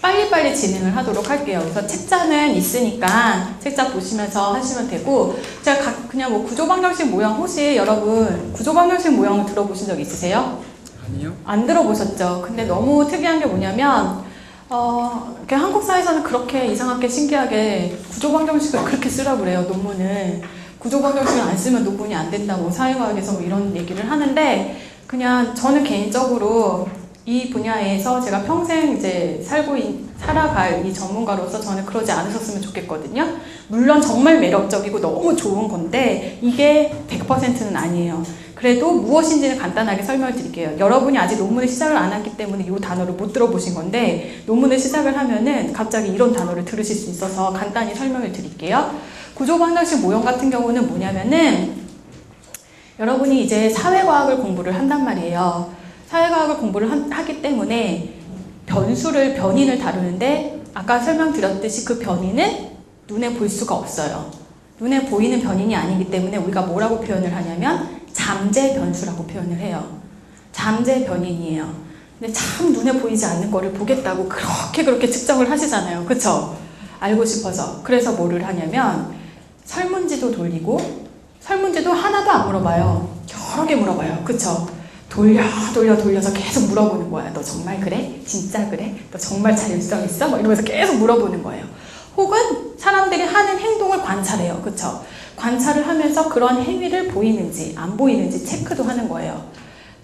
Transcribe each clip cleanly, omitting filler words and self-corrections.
빨리빨리 진행을 하도록 할게요. 그래서 책자는 있으니까 책자 보시면서 하시면 되고, 제가 그냥 뭐 구조방정식 모형, 혹시 여러분 구조방정식 모형을 들어보신 적 있으세요? 아니요. 안 들어보셨죠? 근데 너무 특이한 게 뭐냐면 이렇게 한국사에서는 그렇게 이상하게 신기하게 구조방정식을 그렇게 쓰라고 그래요. 논문을. 구조방정식을 안 쓰면 논문이 안 된다고 사회과학에서 뭐 이런 얘기를 하는데, 그냥 저는 개인적으로 이 분야에서 제가 평생 이제 살아갈 이 전문가로서 저는 그러지 않으셨으면 좋겠거든요. 물론 정말 매력적이고 너무 좋은 건데 이게 100%는 아니에요. 그래도 무엇인지는 간단하게 설명을 드릴게요. 여러분이 아직 논문을 시작을 안 했기 때문에 이 단어를 못 들어보신 건데, 논문을 시작을 하면은 갑자기 이런 단어를 들으실 수 있어서 간단히 설명을 드릴게요. 구조방정식 모형 같은 경우는 뭐냐면은, 여러분이 이제 사회과학을 공부를 한단 말이에요. 사회과학을 공부를 하기 때문에 변인을 다루는데, 아까 설명드렸듯이 그 변인은 눈에 볼 수가 없어요. 눈에 보이는 변인이 아니기 때문에 우리가 뭐라고 표현을 하냐면 잠재 변수라고 표현을 해요. 잠재 변인이에요. 근데 참 눈에 보이지 않는 거를 보겠다고 그렇게 측정을 하시잖아요. 그쵸? 알고 싶어서. 그래서 뭐를 하냐면 설문지도 돌리고, 설문지도 하나도 안 물어봐요. 여러 개 물어봐요. 그쵸? 돌려서 계속 물어보는 거야. 너 정말 그래? 진짜 그래? 너 정말 자율성 있어? 뭐 이러면서 계속 물어보는 거예요. 혹은 사람들이 하는 행동을 관찰해요. 그쵸? 관찰을 하면서 그런 행위를 보이는지 안 보이는지 체크도 하는 거예요.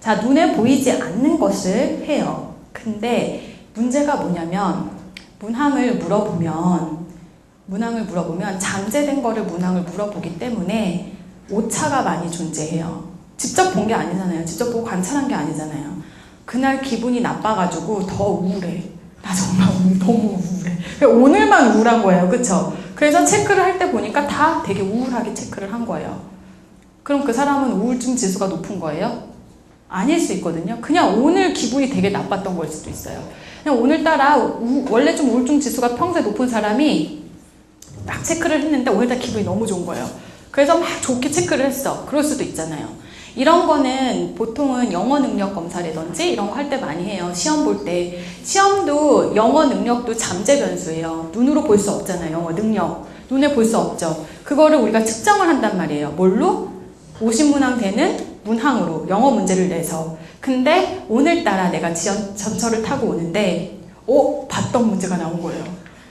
자, 눈에 보이지 않는 것을 해요. 근데 문제가 뭐냐면 문항을 물어보면 잠재된 거를 문항을 물어보기 때문에 오차가 많이 존재해요. 직접 본 게 아니잖아요. 직접 보고 관찰한 게 아니잖아요. 그날 기분이 나빠가지고 더 우울해. 나 정말 너무 우울해. 오늘만 우울한 거예요. 그쵸? 그래서 체크를 할 때 보니까 다 되게 우울하게 체크를 한 거예요. 그럼 그 사람은 우울증 지수가 높은 거예요? 아닐 수 있거든요. 그냥 오늘 기분이 되게 나빴던 거일 수도 있어요. 그냥 오늘따라 원래 좀 우울증 지수가 평소에 높은 사람이 막 체크를 했는데 오늘따라 기분이 너무 좋은 거예요. 그래서 막 좋게 체크를 했어. 그럴 수도 있잖아요. 이런 거는 보통은 영어 능력 검사라든지 이런 거 할 때 많이 해요. 시험 볼 때. 시험도 영어 능력도 잠재 변수예요. 눈으로 볼 수 없잖아요. 영어 능력. 눈에 볼 수 없죠. 그거를 우리가 측정을 한단 말이에요. 뭘로? 50문항 되는 문항으로 영어 문제를 내서. 근데 오늘따라 내가 전철을 타고 오는데 봤던 문제가 나온 거예요.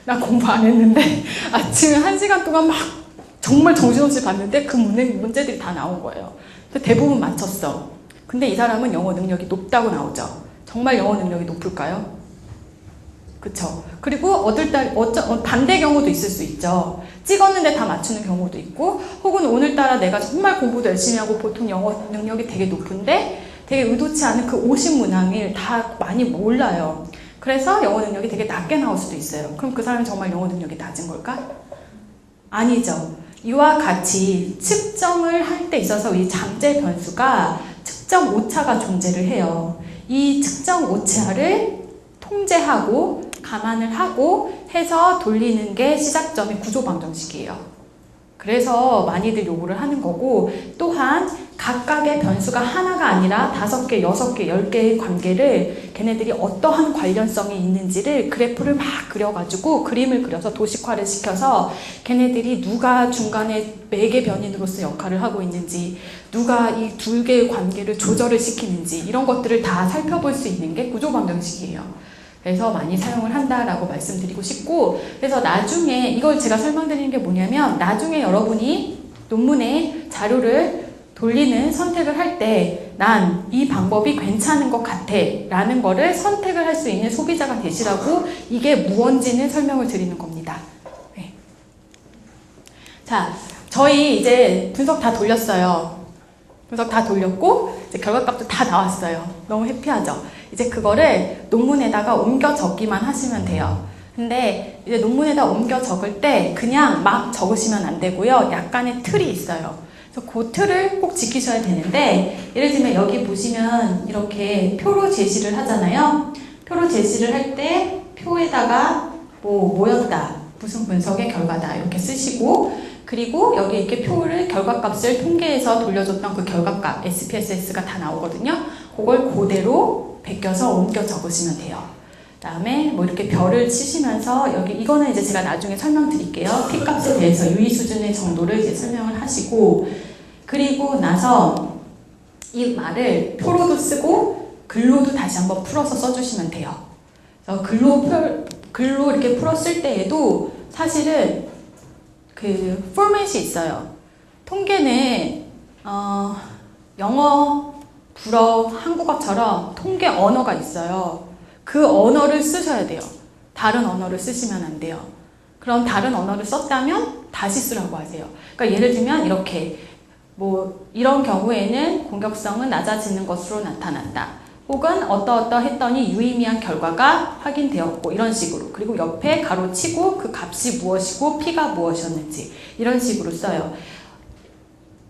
나 공부 안 했는데 아침에 1시간 동안 막 정말 정신없이 봤는데 그 문제들이 다 나온 거예요. 대부분 맞췄어. 근데 이 사람은 영어 능력이 높다고 나오죠. 정말 영어 능력이 높을까요? 그쵸? 그리고 반대 경우도 있을 수 있죠. 찍었는데 다 맞추는 경우도 있고, 혹은 오늘따라 내가 정말 공부도 열심히 하고 보통 영어 능력이 되게 높은데 되게 의도치 않은 그 50문항을 다 많이 몰라요. 그래서 영어 능력이 되게 낮게 나올 수도 있어요. 그럼 그 사람이 정말 영어 능력이 낮은 걸까? 아니죠. 이와 같이 측정을 할 때 있어서 이 잠재 변수가 측정 오차가 존재를 해요. 이 측정 오차를 통제하고 감안을 하고 해서 돌리는 게 시작점이 구조방정식이에요. 그래서 많이들 요구를 하는 거고, 또한 각각의 변수가 하나가 아니라 5개, 6개, 10개의 관계를 걔네들이 어떠한 관련성이 있는지를 그래프를 막 그려가지고 그림을 그려서 도식화를 시켜서 걔네들이 누가 중간에 매개 변인으로서 역할을 하고 있는지, 누가 이 2개의 관계를 조절을 시키는지 이런 것들을 다 살펴볼 수 있는 게 구조방정식이에요. 그래서 많이 사용을 한다라고 말씀드리고 싶고, 그래서 나중에 이걸 제가 설명드리는 게 뭐냐면, 나중에 여러분이 논문에 자료를 돌리는 선택을 할 때 난 이 방법이 괜찮은 것 같아 라는 거를 선택을 할 수 있는 소비자가 되시라고 이게 무언지는 설명을 드리는 겁니다. 네. 자, 저희 이제 분석 다 돌렸어요. 분석 다 돌렸고 이제 결과값도 다 나왔어요. 너무 해피하죠? 이제 그거를 논문에다가 옮겨 적기만 하시면 돼요. 근데 이제 논문에다 옮겨 적을 때 그냥 막 적으시면 안 되고요. 약간의 틀이 있어요. 그래서 그 틀을 꼭 지키셔야 되는데, 예를 들면 여기 보시면 이렇게 표로 제시를 하잖아요. 표로 제시를 할 때 표에다가 뭐였다, 무슨 분석의 결과다 이렇게 쓰시고, 그리고 여기 이렇게 표를 결과값을 통계해서 돌려줬던 그 결과값 SPSS가 다 나오거든요. 그걸 그대로 베껴서 옮겨 적으시면 돼요. 그다음에 뭐 이렇게 별을 치시면서 여기 이거는 이제 제가 나중에 설명드릴게요. P값에 대해서 유의 수준의 정도를 이제 설명을 하시고 그리고 나서 이 말을 표로도 쓰고 글로도 다시 한번 풀어서 써주시면 돼요. 그래서 글로 이렇게 풀었을 때에도 사실은 그 포맷이 있어요. 통계는 영어, 불어, 한국어처럼 통계 언어가 있어요. 그 언어를 쓰셔야 돼요. 다른 언어를 쓰시면 안 돼요. 그럼 다른 언어를 썼다면 다시 쓰라고 하세요. 그러니까 예를 들면 이렇게 뭐 이런 경우에는 공격성은 낮아지는 것으로 나타난다. 혹은 어떠했더니 유의미한 결과가 확인되었고 이런 식으로 그리고 옆에 가로치고 그 값이 무엇이고 P가 무엇이었는지 이런 식으로 써요.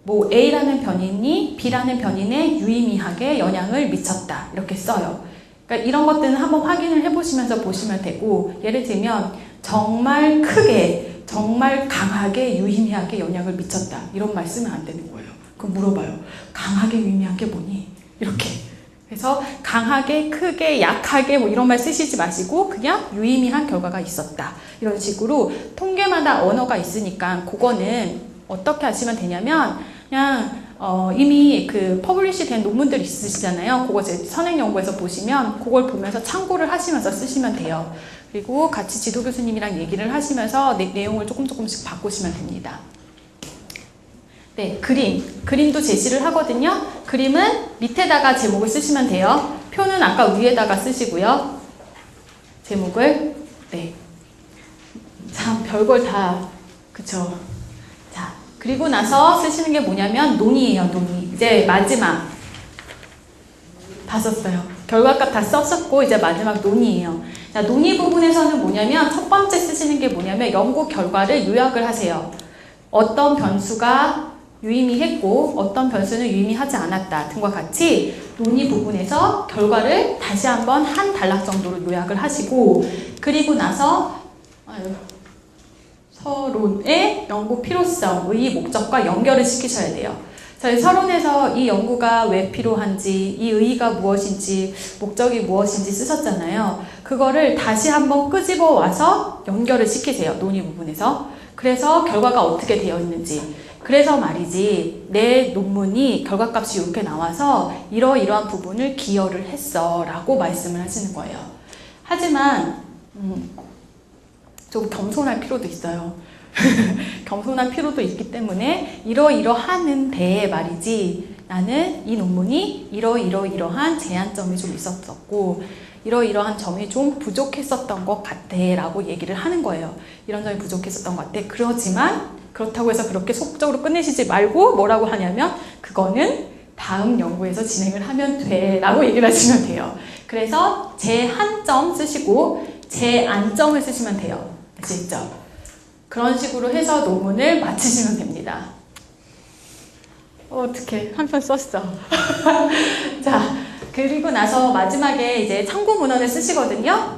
뭐 A라는 변인이 B라는 변인에 유의미하게 영향을 미쳤다 이렇게 써요. 그러니까 이런 것들은 한번 확인을 해보시면서 보시면 되고 예를 들면 정말 크게 정말 강하게 유의미하게 영향을 미쳤다 이런 말 쓰면 안 되는 거예요. 그럼 물어봐요. 강하게 유의미한 게 뭐니? 이렇게. 그래서 강하게 크게 약하게 뭐 이런 말 쓰시지 마시고 그냥 유의미한 결과가 있었다 이런 식으로 통계마다 언어가 있으니까 그거는 어떻게 하시면 되냐면 그냥 이미 그 퍼블리시 된 논문들 있으시잖아요. 그거 제 선행연구에서 보시면 그걸 보면서 참고를 하시면서 쓰시면 돼요. 그리고 같이 지도 교수님이랑 얘기를 하시면서 내용을 조금씩 바꾸시면 됩니다. 네, 그림도 제시를 하거든요. 그림은 밑에다가 제목을 쓰시면 돼요. 표는 아까 위에다가 쓰시고요. 제목을 네, 참 별걸 다 그쵸. 자, 그리고 나서 쓰시는 게 뭐냐면 논의예요. 논의. 이제 마지막 다 썼어요. 결과값 다 썼었고 이제 마지막 논의예요. 자, 논의 부분에서는 뭐냐면 첫 번째 쓰시는 게 뭐냐면 연구 결과를 요약을 하세요. 어떤 변수가 유의미했고 어떤 변수는 유의미하지 않았다 등과 같이 논의 부분에서 결과를 다시 한번 한 단락 정도로 요약을 하시고 그리고 나서 서론의 연구 필요성, 의 목적과 연결을 시키셔야 돼요. 저희 서론에서 이 연구가 왜 필요한지, 이 의의가 무엇인지, 목적이 무엇인지 쓰셨잖아요. 그거를 다시 한번 끄집어 와서 연결을 시키세요. 논의 부분에서. 그래서 결과가 어떻게 되어 있는지. 그래서 말이지 내 논문이 결과값이 이렇게 나와서 이러이러한 부분을 기여를 했어 라고 말씀을 하시는 거예요. 하지만 좀 겸손할 필요도 있어요. 겸손한 필요도 있기 때문에 이러이러하는데 말이지 나는 이 논문이 이러이러한 제한점이 좀 있었었고 이러이러한 점이 좀 부족했었던 것 같아 라고 얘기를 하는 거예요. 이런 점이 부족했었던 것 같아. 그렇지만 그렇다고 해서 그렇게 속적으로 끝내시지 말고 뭐라고 하냐면 그거는 다음 연구에서 진행을 하면 돼 라고 얘기를 하시면 돼요. 그래서 제한점 쓰시고 제안점을 쓰시면 돼요. 아시겠죠? 그런 식으로 해서 논문을 마치시면 됩니다. 어떡해. 한 편 썼어. 자, 그리고 나서 마지막에 이제 참고 문헌을 쓰시거든요.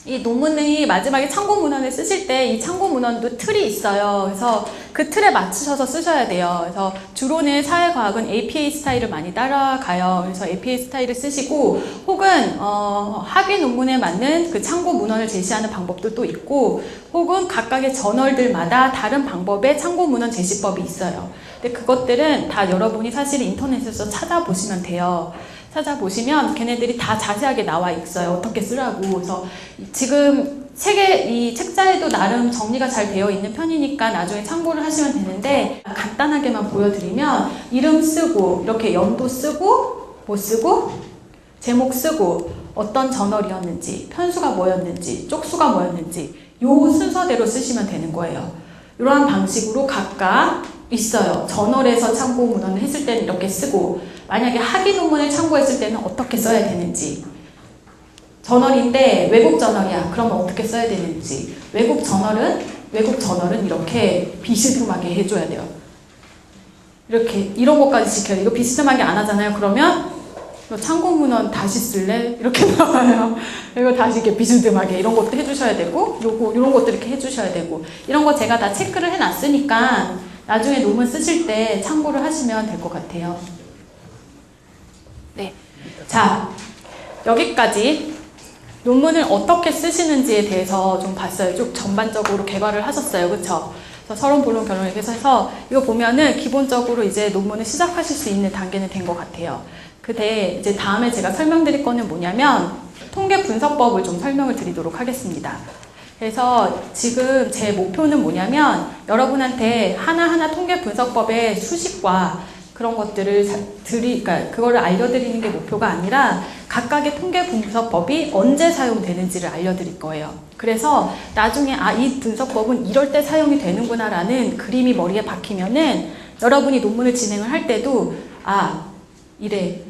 이 논문이 마지막에 참고 문헌을 쓰실 때 이 참고 문헌도 틀이 있어요. 그래서 그 틀에 맞추셔서 쓰셔야 돼요. 그래서 주로는 사회과학은 APA 스타일을 많이 따라가요. 그래서 APA 스타일을 쓰시고 혹은 학위 논문에 맞는 그 참고 문헌을 제시하는 방법도 또 있고 혹은 각각의 저널들마다 다른 방법의 참고 문헌 제시법이 있어요. 근데 그것들은 다 여러분이 사실 인터넷에서 찾아보시면 돼요. 찾아보시면 걔네들이 다 자세하게 나와 있어요. 어떻게 쓰라고. 그래서 지금 이 책자에도 나름 정리가 잘 되어 있는 편이니까 나중에 참고를 하시면 되는데 간단하게만 보여드리면 이름 쓰고 이렇게 연도 쓰고 뭐 쓰고 제목 쓰고 어떤 저널이었는지 편수가 뭐였는지 쪽수가 뭐였는지 요 순서대로 쓰시면 되는 거예요. 이러한 방식으로 각각 있어요. 저널에서 참고 문헌을 했을 때는 이렇게 쓰고 만약에 학위 논문을 참고했을 때는 어떻게 써야 되는지 저널인데 외국 저널이야. 그러면 어떻게 써야 되는지 외국 저널은 이렇게 비스듬하게 해줘야 돼요. 이렇게 이런 것까지 지켜야 돼. 이거 비스듬하게 안 하잖아요. 그러면 참고 문헌 다시 쓸래? 이렇게 나와요. 이거 다시 이렇게 비스듬하게 이런 것도 해주셔야 되고 이런 것도 이렇게 해주셔야 되고 이런 거 제가 다 체크를 해놨으니까 나중에 논문 쓰실 때 참고를 하시면 될 것 같아요. 네, 자 여기까지 논문을 어떻게 쓰시는지에 대해서 좀 봤어요. 쭉 전반적으로 개발을 하셨어요. 그쵸? 그래서 서론, 본론, 결론 이렇게 해서 이거 보면은 기본적으로 이제 논문을 시작하실 수 있는 단계는 된 것 같아요. 근데 이제 다음에 제가 설명드릴 거는 뭐냐면 통계 분석법을 좀 설명을 드리도록 하겠습니다. 그래서 지금 제 목표는 뭐냐면 여러분한테 하나하나 통계 분석법의 수식과 그런 것들을 그러니까 그거를 알려드리는 게 목표가 아니라 각각의 통계 분석법이 언제 사용되는지를 알려드릴 거예요. 그래서 나중에 이 분석법은 이럴 때 사용이 되는구나 라는 그림이 머리에 박히면은 여러분이 논문을 진행을 할 때도 이래.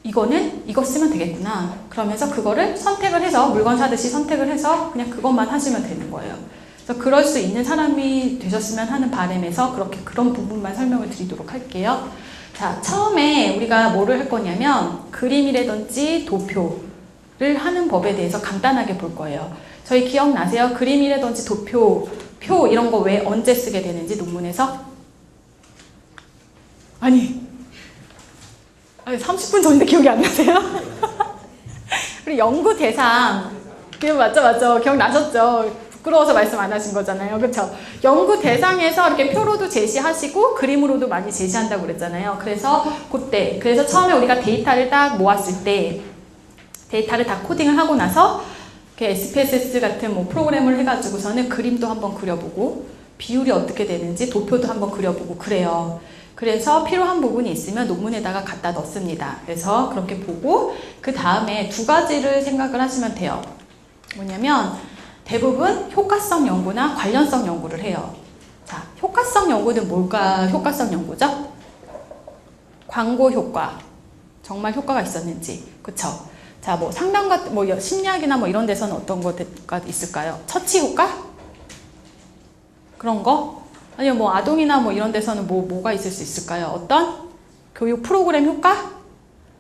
이거 쓰면 되겠구나. 그러면서 그거를 선택을 해서 물건 사듯이 선택을 해서 그냥 그것만 하시면 되는 거예요. 그래서 그럴 수 있는 사람이 되셨으면 하는 바람에서 그런 부분만 설명을 드리도록 할게요. 자, 처음에 우리가 뭐를 할 거냐면 그림이라든지 도표를 하는 법에 대해서 간단하게 볼 거예요. 저희 기억나세요? 그림이라든지 도표, 표 이런 거 왜 언제 쓰게 되는지 논문에서? 30분 전인데 기억이 안 나세요? 우리 연구 대상, 맞죠? 기억나셨죠? 부끄러워서 말씀 안 하신 거잖아요. 그렇죠? 연구 대상에서 이렇게 표로도 제시하시고 그림으로도 많이 제시한다고 그랬잖아요. 그래서 그래서 처음에 우리가 데이터를 딱 모았을 때 데이터를 다 코딩을 하고 나서 SPSS 같은 뭐 프로그램을 해가지고서는 그림도 한번 그려보고 비율이 어떻게 되는지 도표도 한번 그려보고 그래요. 그래서 필요한 부분이 있으면 논문에다가 갖다 넣습니다. 그래서 그렇게 보고 그 다음에 두 가지를 생각을 하시면 돼요. 뭐냐면 대부분 효과성 연구나 관련성 연구를 해요. 자, 효과성 연구는 뭘까? 효과성 연구죠? 광고 효과. 정말 효과가 있었는지. 그쵸? 자, 뭐 상담 같은, 뭐 심리학이나 뭐 이런 데서는 어떤 거가 있을까요? 처치 효과? 그런 거? 아니면 뭐 아동이나 뭐 이런 데서는 뭐가 있을 수 있을까요? 어떤 교육 프로그램 효과?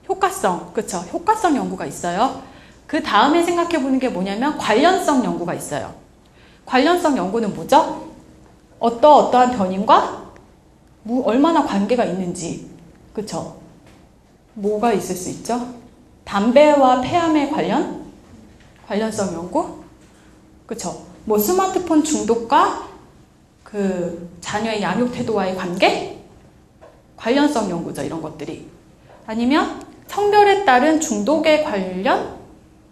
효과성. 그쵸? 효과성 연구가 있어요. 그 다음에 생각해 보는 게 뭐냐면 관련성 연구가 있어요. 관련성 연구는 뭐죠? 어떠한 변인과 얼마나 관계가 있는지. 그쵸? 뭐가 있을 수 있죠? 담배와 폐암의 관련성 연구? 그쵸? 뭐 스마트폰 중독과 그 자녀의 양육 태도와의 관계? 관련성 연구죠, 이런 것들이. 아니면 성별에 따른 중독에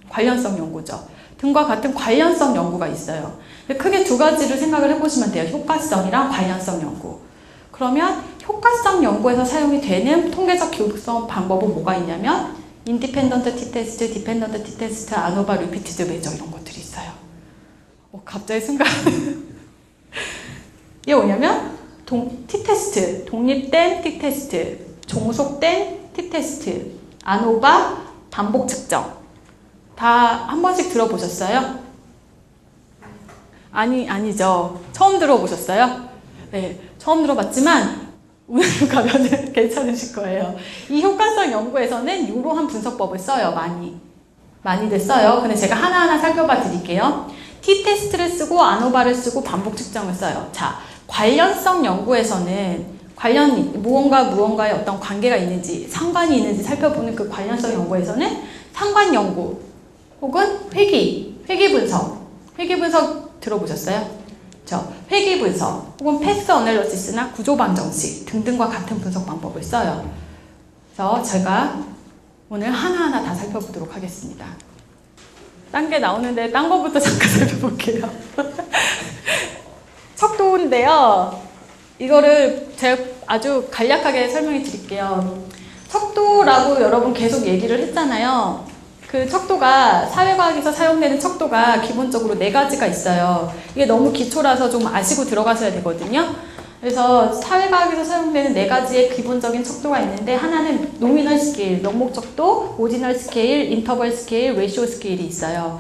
관련성 연구죠. 등과 같은 관련성 연구가 있어요. 크게 두 가지를 생각을 해보시면 돼요. 효과성이랑 관련성 연구. 그러면 효과성 연구에서 사용이 되는 통계적 교육성 방법은 뭐가 있냐면 인디펜던트 t-테스트, 디펜던트 t-테스트, 아노바, 리피티드 메저 이런 것들이 있어요. 갑자기 순간 이게 뭐냐면 t-테스트, 독립된 t-테스트, 종속된 t-테스트, 아노바, 반복 측정 다 한 번씩 들어보셨어요? 아니죠. 처음 들어보셨어요? 네, 처음 들어봤지만 오늘 가면은 괜찮으실 거예요. 이 효과성 연구에서는 이러한 분석법을 써요. 많이들 써요. 근데 제가 하나하나 살펴봐 드릴게요. t-테스트를 쓰고 아노바를 쓰고 반복 측정을 써요. 자, 관련성 연구에서는 무언가의 어떤 관계가 있는지 상관이 있는지 살펴보는 그 관련성 연구에서는 상관 연구 혹은 회귀 분석 들어보셨어요? 회귀 분석 혹은 패스 어널리시스나 구조 방정식 등등과 같은 분석 방법을 써요. 그래서 제가 오늘 하나하나 다 살펴보도록 하겠습니다. 딴 게 나오는데 딴 거부터 잠깐 살펴볼게요. 척도인데요. 이거를 제가 아주 간략하게 설명해 드릴게요. 척도라고 여러분 계속 얘기를 했잖아요. 그 척도가 사회과학에서 사용되는 척도가 기본적으로 4가지가 있어요. 이게 너무 기초라서 좀 아시고 들어가셔야 되거든요. 그래서 사회과학에서 사용되는 4가지의 기본적인 척도가 있는데 하나는 노미널 스케일, 명목 척도, 오디널 스케일, 인터벌 스케일, 레이쇼 스케일이 있어요.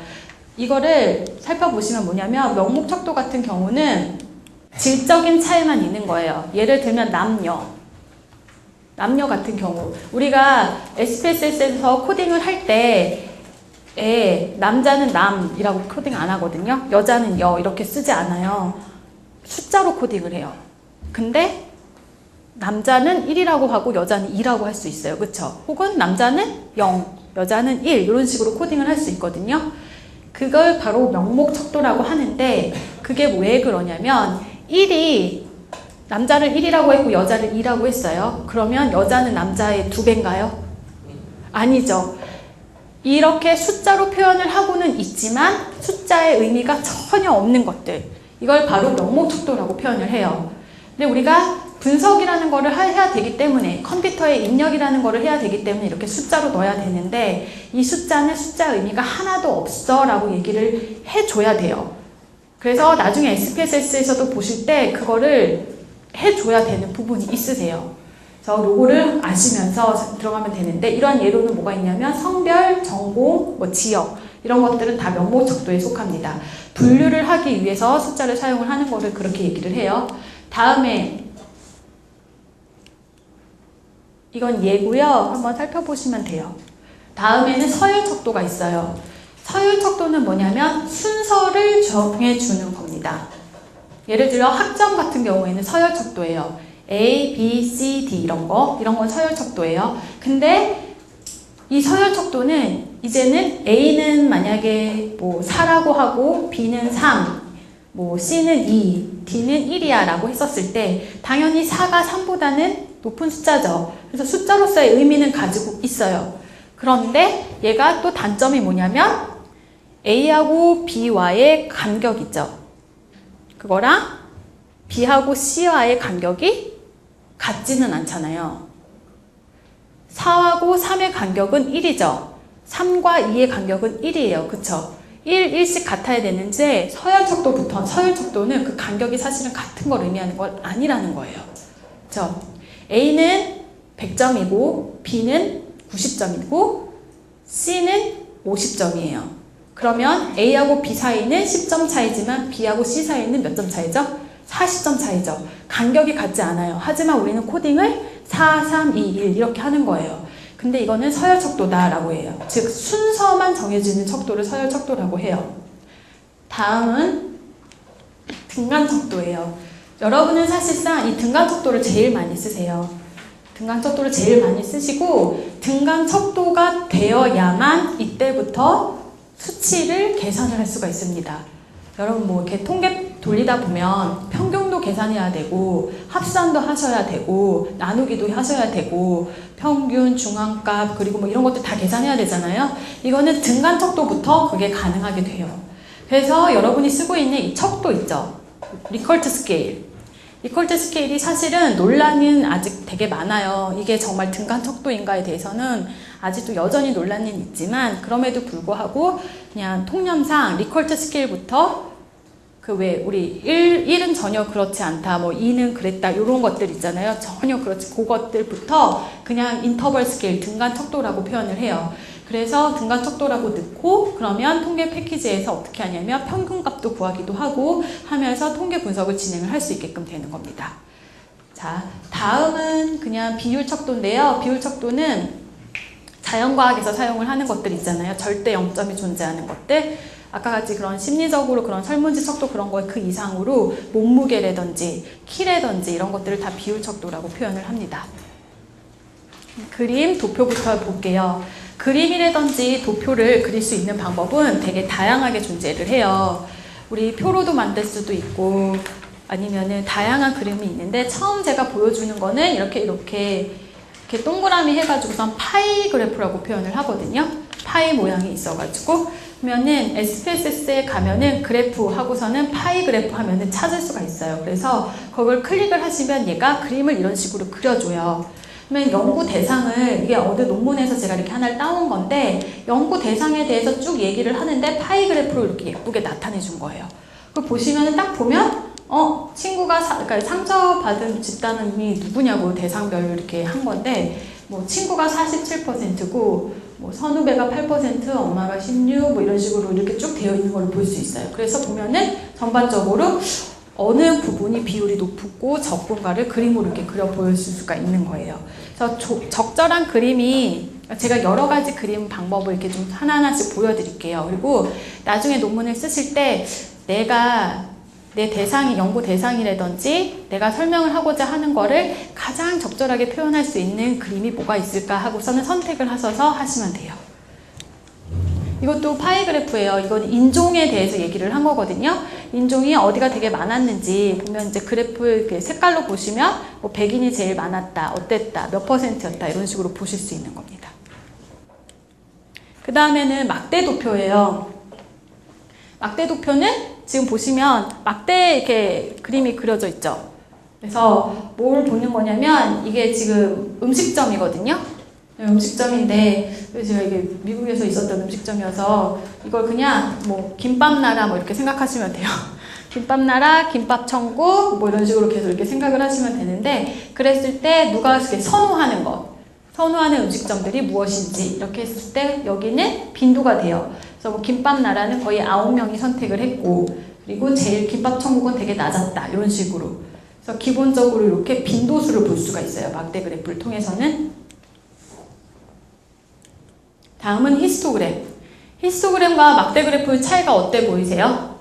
이거를 살펴보시면 뭐냐면 명목 척도 같은 경우는 질적인 차이만 있는 거예요. 예를 들면 남녀 같은 경우 우리가 SPSS에서 코딩을 할 때 남자는 남이라고 코딩 안 하거든요. 여자는 여 이렇게 쓰지 않아요. 숫자로 코딩을 해요. 근데 남자는 1이라고 하고 여자는 2라고 할 수 있어요. 그쵸? 혹은 남자는 0, 여자는 1 이런 식으로 코딩을 할 수 있거든요. 그걸 바로 명목척도라고 하는데 그게 왜 그러냐면 1이 남자를 1이라고 했고 여자를 2라고 했어요. 그러면 여자는 남자의 2배인가요? 아니죠. 이렇게 숫자로 표현을 하고는 있지만 숫자의 의미가 전혀 없는 것들, 이걸 바로 명목척도라고 표현을 해요. 근데 우리가 분석이라는 거를 해야 되기 때문에, 컴퓨터에 입력이라는 거를 해야 되기 때문에 이렇게 숫자로 넣어야 되는데 이 숫자는 숫자 의미가 하나도 없어 라고 얘기를 해줘야 돼요. 그래서 나중에 SPSS에서도 보실 때 그거를 해줘야 되는 부분이 있으세요. 그래서 요거를 아시면서 들어가면 되는데, 이러한 예로는 뭐가 있냐면 성별, 전공, 뭐 지역 이런 것들은 다 명목척도에 속합니다. 분류를 하기 위해서 숫자를 사용을 하는 거를 그렇게 얘기를 해요. 다음에 이건 예고요. 한번 살펴보시면 돼요. 다음에는 서열척도가 있어요. 서열척도는 뭐냐면 순서를 정해주는 겁니다. 예를 들어 학점 같은 경우에는 서열척도예요. A, B, C, D 이런 건 서열척도예요. 근데 이 서열척도는 이제는 A는 만약에 뭐 4라고 하고 B는 3, 뭐 C는 2, D는 1이야 라고 했었을 때 당연히 4가 3보다는 높은 숫자죠. 그래서 숫자로서의 의미는 가지고 있어요. 그런데 얘가 또 단점이 뭐냐면 A하고 B와의 간격 있죠. 그거랑 B하고 C와의 간격이 같지는 않잖아요. 4하고 3의 간격은 1이죠. 3과 2의 간격은 1이에요. 그쵸? 1씩 같아야 되는데 서열척도는 그 간격이 사실은 같은 걸 의미하는 건 아니라는 거예요. 그쵸? A는 100점이고 B는 90점이고 C는 50점이에요. 그러면 A하고 B 사이는 10점 차이지만 B하고 C 사이는 몇 점 차이죠? 40점 차이죠. 간격이 같지 않아요. 하지만 우리는 코딩을 4, 3, 2, 1 이렇게 하는 거예요. 근데 이거는 서열척도다라고 해요. 즉 순서만 정해지는 척도를 서열척도라고 해요. 다음은 등간척도예요. 여러분은 사실상 이 등간척도를 제일 많이 쓰세요. 등간척도를 제일 많이 쓰시고 등간척도가 되어야만 이때부터 수치를 계산을 할 수가 있습니다. 여러분 뭐 이렇게 통계 돌리다 보면 평균도 계산해야 되고 합산도 하셔야 되고 나누기도 하셔야 되고 평균, 중앙값 그리고 뭐 이런 것들 다 계산해야 되잖아요. 이거는 등간척도부터 그게 가능하게 돼요. 그래서 여러분이 쓰고 있는 이 척도 있죠. 리커트 스케일. 리커트 스케일이 사실은 논란은 아직 되게 많아요. 이게 정말 등간척도인가에 대해서는 아직도 여전히 논란은 있지만 그럼에도 불구하고 그냥 통념상 리커트 스케일부터 그 왜 우리 1은 전혀 그렇지 않다, 뭐 2는 그랬다 이런 것들 있잖아요. 전혀 그렇지, 그것들부터 그냥 인터벌 스케일, 등간척도라고 표현을 해요. 그래서 등간척도라고 넣고 그러면 통계 패키지에서 어떻게 하냐면 평균값도 구하기도 하고 하면서 통계 분석을 진행을 할 수 있게끔 되는 겁니다. 자, 다음은 그냥 비율척도인데요. 비율척도는 자연과학에서 사용을 하는 것들 있잖아요. 절대 0점이 존재하는 것들. 아까 같이 그런 심리적으로 그런 설문지 척도 그런 거에 그 이상으로 몸무게라든지 키라든지 이런 것들을 다 비율척도라고 표현을 합니다. 그림, 도표부터 볼게요. 그림이라든지 도표를 그릴 수 있는 방법은 되게 다양하게 존재를 해요. 우리 표로도 만들 수도 있고 아니면은 다양한 그림이 있는데 처음 제가 보여주는 거는 이렇게 동그라미 해가지고선 파이 그래프라고 표현을 하거든요. 파이 모양이 있어가지고 그러면은 SPSS에 가면은 그래프 하고서는 파이 그래프 하면은 찾을 수가 있어요. 그래서 그걸 클릭을 하시면 얘가 그림을 이런 식으로 그려줘요. 그러면 연구 대상을, 이게 어느 논문에서 제가 이렇게 하나를 따온 건데 연구 대상에 대해서 쭉 얘기를 하는데 파이 그래프로 이렇게 예쁘게 나타내 준 거예요. 그걸 보시면 딱 보면 친구가 그러니까 상처받은 집단이 누구냐고 대상별로 이렇게 한 건데 뭐 친구가 47%고 뭐 선후배가 8%, 엄마가 16, 뭐 이런 식으로 이렇게 쭉 되어 있는 걸 볼 수 있어요. 그래서 보면은 전반적으로 어느 부분이 비율이 높고 적은가를 그림으로 이렇게 그려 보일 수가 있는 거예요. 그래서 적절한 그림이 제가 여러 가지 그림 방법을 이렇게 좀 하나하나씩 보여드릴게요. 그리고 나중에 논문을 쓰실 때 내가 내 대상이, 연구 대상이라든지 내가 설명을 하고자 하는 거를 가장 적절하게 표현할 수 있는 그림이 뭐가 있을까 하고서는 선택을 하셔서 하시면 돼요. 이것도 파이 그래프예요. 이건 인종에 대해서 얘기를 한 거거든요. 인종이 어디가 되게 많았는지 보면 이제 그래프 이렇게 색깔로 보시면 뭐 백인이 제일 많았다, 어땠다, 몇 %였다 이런 식으로 보실 수 있는 겁니다. 그 다음에는 막대 도표예요. 막대 도표는 지금 보시면 막대 이렇게 그림이 그려져 있죠. 그래서 뭘 보는 거냐면 이게 지금 음식점이거든요. 음식점인데 제가 이게 미국에서 있었던 음식점이어서 이걸 그냥 뭐 김밥나라 뭐 이렇게 생각하시면 돼요. 김밥나라, 김밥천국 뭐 이런 식으로 계속 이렇게 생각을 하시면 되는데 그랬을 때 누가 이렇게 선호하는 것, 선호하는 음식점들이 무엇인지 이렇게 했을 때 여기는 빈도가 돼요. 그래서 뭐 김밥나라는 거의 9명이 선택을 했고 그리고 제일 김밥천국은 되게 낮았다 이런 식으로. 그래서 기본적으로 이렇게 빈도수를 볼 수가 있어요. 막대 그래프를 통해서는. 다음은 히스토그램. 히스토그램과 막대 그래프의 차이가 어때 보이세요?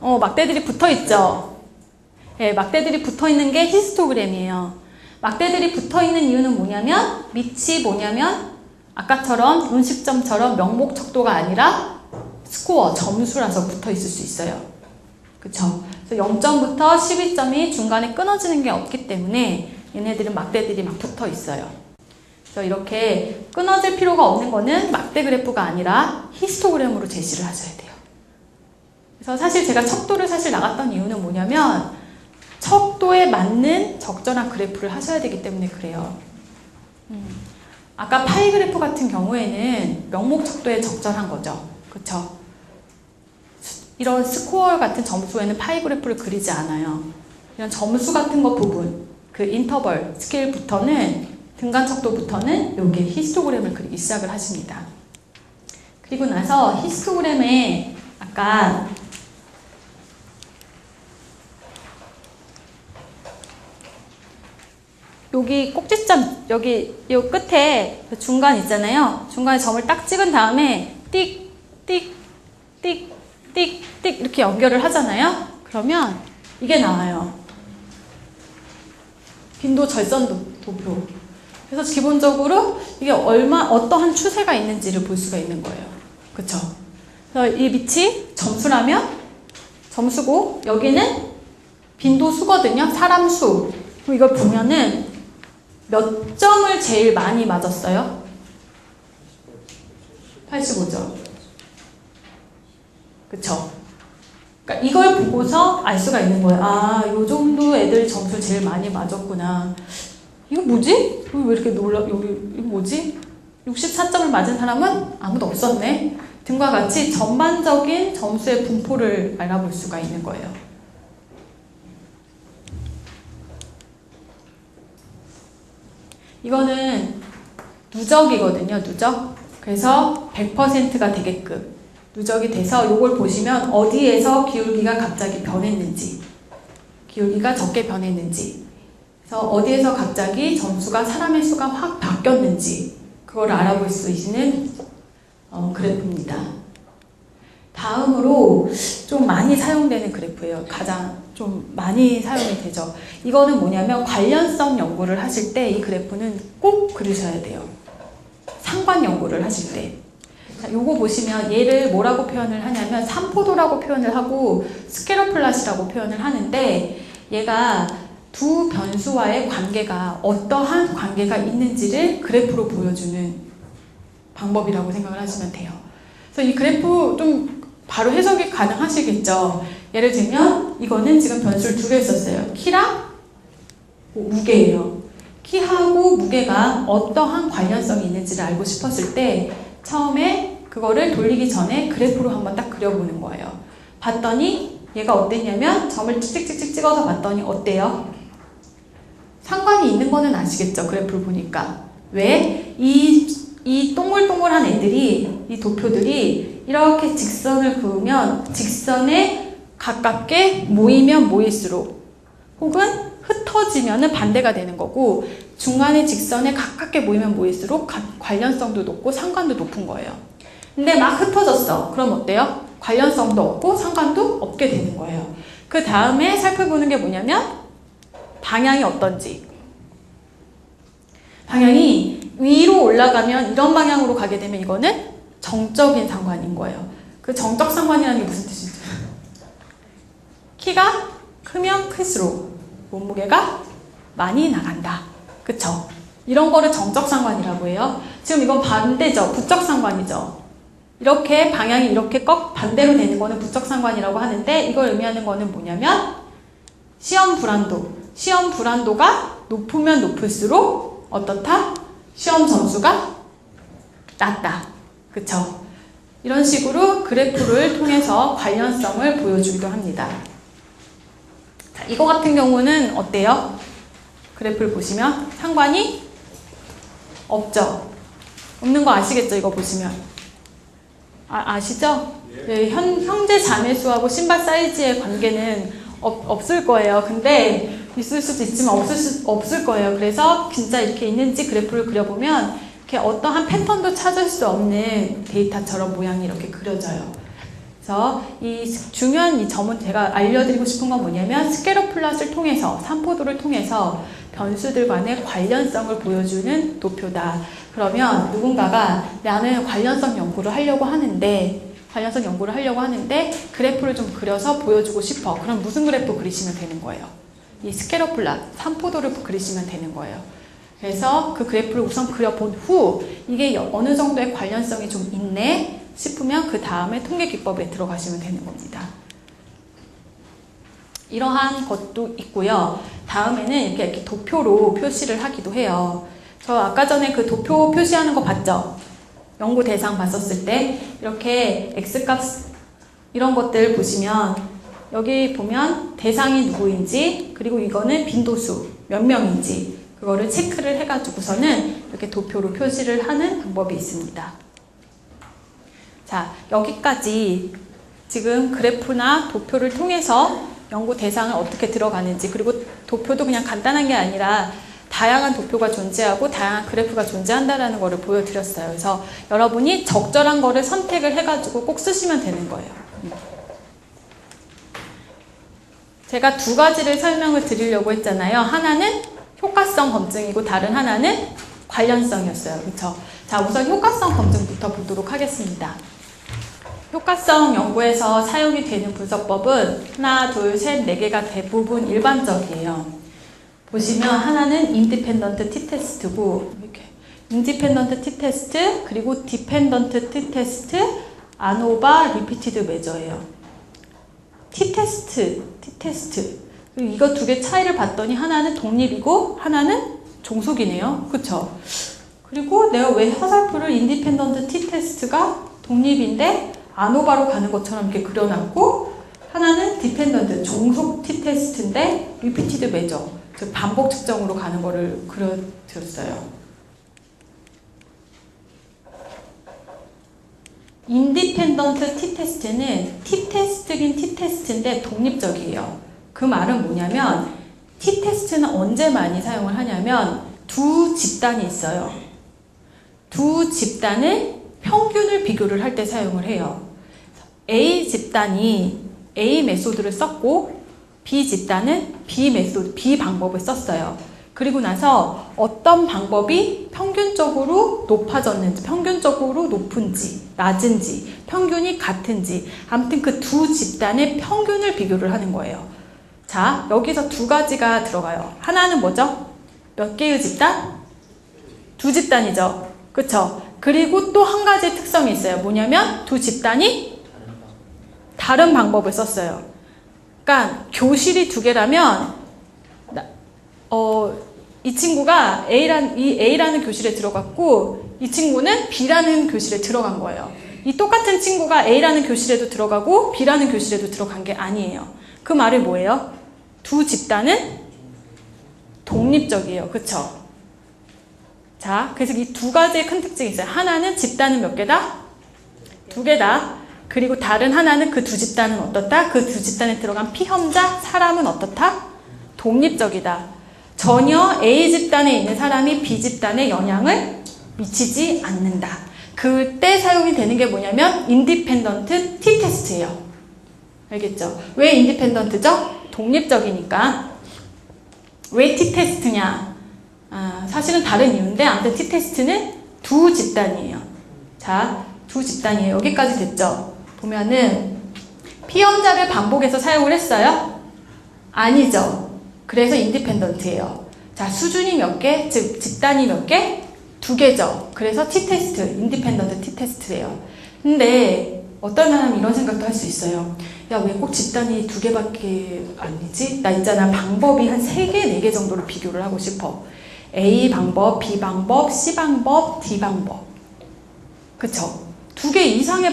막대들이 붙어 있죠. 네, 막대들이 붙어 있는 게 히스토그램이에요. 막대들이 붙어 있는 이유는 뭐냐면 밑이 뭐냐면 아까처럼 음식점처럼 명목 척도가 아니라 스코어, 점수라서 붙어 있을 수 있어요. 그쵸? 그래서 0점부터 12점이 중간에 끊어지는 게 없기 때문에 얘네들은 막대들이 막 붙어 있어요. 그래서 이렇게 끊어질 필요가 없는 거는 막대 그래프가 아니라 히스토그램으로 제시를 하셔야 돼요. 그래서 사실 제가 척도를 사실 나갔던 이유는 뭐냐면 척도에 맞는 적절한 그래프를 하셔야 되기 때문에 그래요. 아까 파이 그래프 같은 경우에는 명목 척도에 적절한 거죠. 그쵸? 이런 스코어 같은 점수에는 파이 그래프를 그리지 않아요. 이런 점수 같은 거 부분, 그 인터벌, 스케일부터는 등간 척도부터는 여기 히스토그램을 그리기 시작을 하십니다. 그리고 나서 히스토그램에 아까 여기 꼭지점 여기 요 끝에 중간 있잖아요. 중간에 점을 딱 찍은 다음에 띡, 띡, 띡, 띡, 띡 이렇게 연결을 하잖아요. 그러면 이게 나와요. 빈도 절선 도표. 그래서 기본적으로 이게 어떠한 추세가 있는지를 볼 수가 있는 거예요. 그쵸? 그래서 이 밑이 점수라면 점수고 여기는 빈도 수거든요. 사람 수. 그럼 이걸 보면은 몇 점을 제일 많이 맞았어요? 85점. 그쵸? 그러니까 이걸 보고서 알 수가 있는 거예요. 아, 요 정도 애들 점수 제일 많이 맞았구나. 이거 뭐지? 왜 이렇게 놀라, 여기, 이거 뭐지? 64점을 맞은 사람은 아무도 없었네. 등과 같이 전반적인 점수의 분포를 알아볼 수가 있는 거예요. 이거는 누적이거든요, 누적. 그래서 100%가 되게끔 누적이 돼서 이걸 보시면 어디에서 기울기가 갑자기 변했는지, 기울기가 적게 변했는지, 그래서 어디에서 갑자기 점수가 사람의 수가 확 바뀌었는지 그걸 알아볼 수 있는 그래프입니다. 다음으로 좀 많이 사용되는 그래프예요. 가장 좀 많이 사용이 되죠. 이거는 뭐냐면 관련성 연구를 하실 때 이 그래프는 꼭 그리셔야 돼요. 상관 연구를 하실 때. 자, 요거 보시면 얘를 뭐라고 표현을 하냐면 삼포도라고 표현을 하고 스케러 플롯이라고 표현을 하는데 얘가 두 변수와의 관계가 어떠한 관계가 있는지를 그래프로 보여주는 방법이라고 생각을 하시면 돼요. 그래서 이 그래프 좀 바로 해석이 가능하시겠죠. 예를 들면 이거는 지금 변수를 두 개 썼어요. 키랑 무게예요. 키하고 무게가 어떠한 관련성이 있는지를 알고 싶었을 때 처음에 그거를 돌리기 전에 그래프로 한번 딱 그려보는 거예요. 봤더니 얘가 어땠냐면 점을 찍찍찍찍 찍어서 봤더니 어때요? 상관이 있는 거는 아시겠죠? 그래프를 보니까. 왜? 이 동글동글한 애들이, 이 도표들이 이렇게 직선을 그으면 직선에 가깝게 모이면 모일수록 혹은 흩어지면 반대가 되는 거고 중간에 직선에 가깝게 모이면 모일수록 관련성도 높고 상관도 높은 거예요. 근데 막 흩어졌어. 그럼 어때요? 관련성도 없고 상관도 없게 되는 거예요. 그 다음에 살펴보는 게 뭐냐면 방향이 어떤지. 방향이 위로 올라가면 이런 방향으로 가게 되면 이거는 정적인 상관인 거예요. 그 정적 상관이라는 게 무슨 뜻이죠? 키가 크면 클수록 몸무게가 많이 나간다. 그쵸? 이런 거를 정적 상관이라고 해요. 지금 이건 반대죠. 부적 상관이죠. 이렇게 방향이 이렇게 반대로 되는 거는 부적 상관이라고 하는데 이걸 의미하는 거는 뭐냐면 시험 불안도. 시험 불안도가 높으면 높을수록 어떻다? 시험 점수가 낮다. 그쵸? 이런 식으로 그래프를 통해서 관련성을 보여주기도 합니다. 자, 이거 같은 경우는 어때요? 그래프를 보시면 상관이 없죠? 없는 거 아시겠죠? 이거 보시면. 아시죠? 네, 형제 자매수하고 신발 사이즈의 관계는 없을 거예요. 근데 있을 수도 있지만 없을 거예요. 그래서 진짜 이렇게 있는지 그래프를 그려보면 이렇게 어떠한 패턴도 찾을 수 없는 데이터처럼 모양이 이렇게 그려져요. 그래서 이 중요한 이 점은 제가 알려드리고 싶은 건 뭐냐면 스케일러 플롯을 통해서 산포도를 통해서 변수들 간의 관련성을 보여주는 도표다. 그러면 누군가가 나는 관련성 연구를 하려고 하는데 그래프를 좀 그려서 보여주고 싶어. 그럼 무슨 그래프 그리시면 되는 거예요? 이 스케일러 플롯, 산포도를 그리시면 되는 거예요. 그래서 그 그래프를 우선 그려본 후 이게 어느 정도의 관련성이 좀 있네 싶으면 그 다음에 통계 기법에 들어가시면 되는 겁니다. 이러한 것도 있고요. 다음에는 이렇게 도표로 표시를 하기도 해요. 저 아까 전에 그 도표 표시하는 거 봤죠? 연구 대상 봤었을 때 이렇게 X값 이런 것들 보시면 여기 보면 대상이 누구인지 그리고 이거는 빈도수 몇 명인지 그거를 체크를 해가지고서는 이렇게 도표로 표시를 하는 방법이 있습니다. 자, 여기까지 지금 그래프나 도표를 통해서 연구 대상을 어떻게 들어가는지 그리고 도표도 그냥 간단한 게 아니라 다양한 도표가 존재하고 다양한 그래프가 존재한다는 거를 보여드렸어요. 그래서 여러분이 적절한 거를 선택을 해가지고 꼭 쓰시면 되는 거예요. 제가 두 가지를 설명을 드리려고 했잖아요. 하나는 효과성 검증이고 다른 하나는 관련성이었어요. 그렇죠? 자, 우선 효과성 검증부터 보도록 하겠습니다. 효과성 연구에서 사용이 되는 분석법은 하나, 둘, 셋, 네 개가 대부분 일반적이에요. 보시면 하나는 인디펜던트 t-테스트고 이렇게 인디펜던트 t-테스트 그리고 디펜던트 t-테스트 아노바 리피티드 메저예요. t-테스트 그리고 이거 두 개 차이를 봤더니 하나는 독립이고 하나는 종속이네요. 그쵸? 그리고 내가 왜 화살표를 인디펜던트 t-테스트가 독립인데 아노바로 가는 것처럼 이렇게 그려놨고 하나는 디펜던트 종속 t-테스트인데 리피티드 메저 즉 반복 측정으로 가는 거를 그려드렸어요. 인디펜던트 t-테스트는 t-테스트긴 t-테스트인데 독립적이에요. 그 말은 뭐냐면 t-테스트는 언제 많이 사용을 하냐면 두 집단이 있어요. 두 집단을 평균을 비교를 할 때 사용을 해요. A 집단이 A 메소드를 썼고 B 집단은 B 방법을 썼어요. 그리고 나서 어떤 방법이 평균적으로 높아졌는지, 평균적으로 높은지, 낮은지, 평균이 같은지 아무튼 그 두 집단의 평균을 비교를 하는 거예요. 자, 여기서 두 가지가 들어가요. 하나는 뭐죠? 몇 개의 집단? 두 집단이죠. 그쵸? 그리고 또 한 가지 특성이 있어요. 뭐냐면 두 집단이 다른 방법을 썼어요. 그러니까 교실이 두 개라면 이 친구가 A라는 교실에 들어갔고 이 친구는 B라는 교실에 들어간 거예요. 이 똑같은 친구가 A라는 교실에도 들어가고 B라는 교실에도 들어간 게 아니에요. 그 말이 뭐예요? 두 집단은 독립적이에요. 그쵸? 자, 그래서 이 두 가지의 큰 특징이 있어요. 하나는 집단은 몇 개다? 두 개다. 그리고 다른 하나는 그 두 집단은 어떻다? 그 두 집단에 들어간 피험자, 사람은 어떻다? 독립적이다. 전혀 A 집단에 있는 사람이 B 집단에 영향을 미치지 않는다. 그때 사용이 되는 게 뭐냐면 인디펜던트 t-테스트예요. 알겠죠? 왜 인디펜던트죠? 독립적이니까. 왜 t-테스트냐? 사실은 다른 이유인데 아무튼 t-테스트는 두 집단이에요. 자, 두 집단이에요. 여기까지 됐죠? 보면은 피험자를 반복해서 사용을 했어요? 아니죠. 그래서 인디펜던트예요. 자, 수준이 몇 개? 즉 집단이 몇 개? 두 개죠. 그래서 t-테스트, 인디펜던트 t-테스트예요. 근데 어떤 사람이 이런 생각도 할 수 있어요. 야, 왜 꼭 집단이 두 개밖에 아니지? 나 있잖아, 방법이 한 3개, 4개 정도로 비교를 하고 싶어. A 방법, B 방법, C 방법, D 방법. 그쵸? 2개 이상의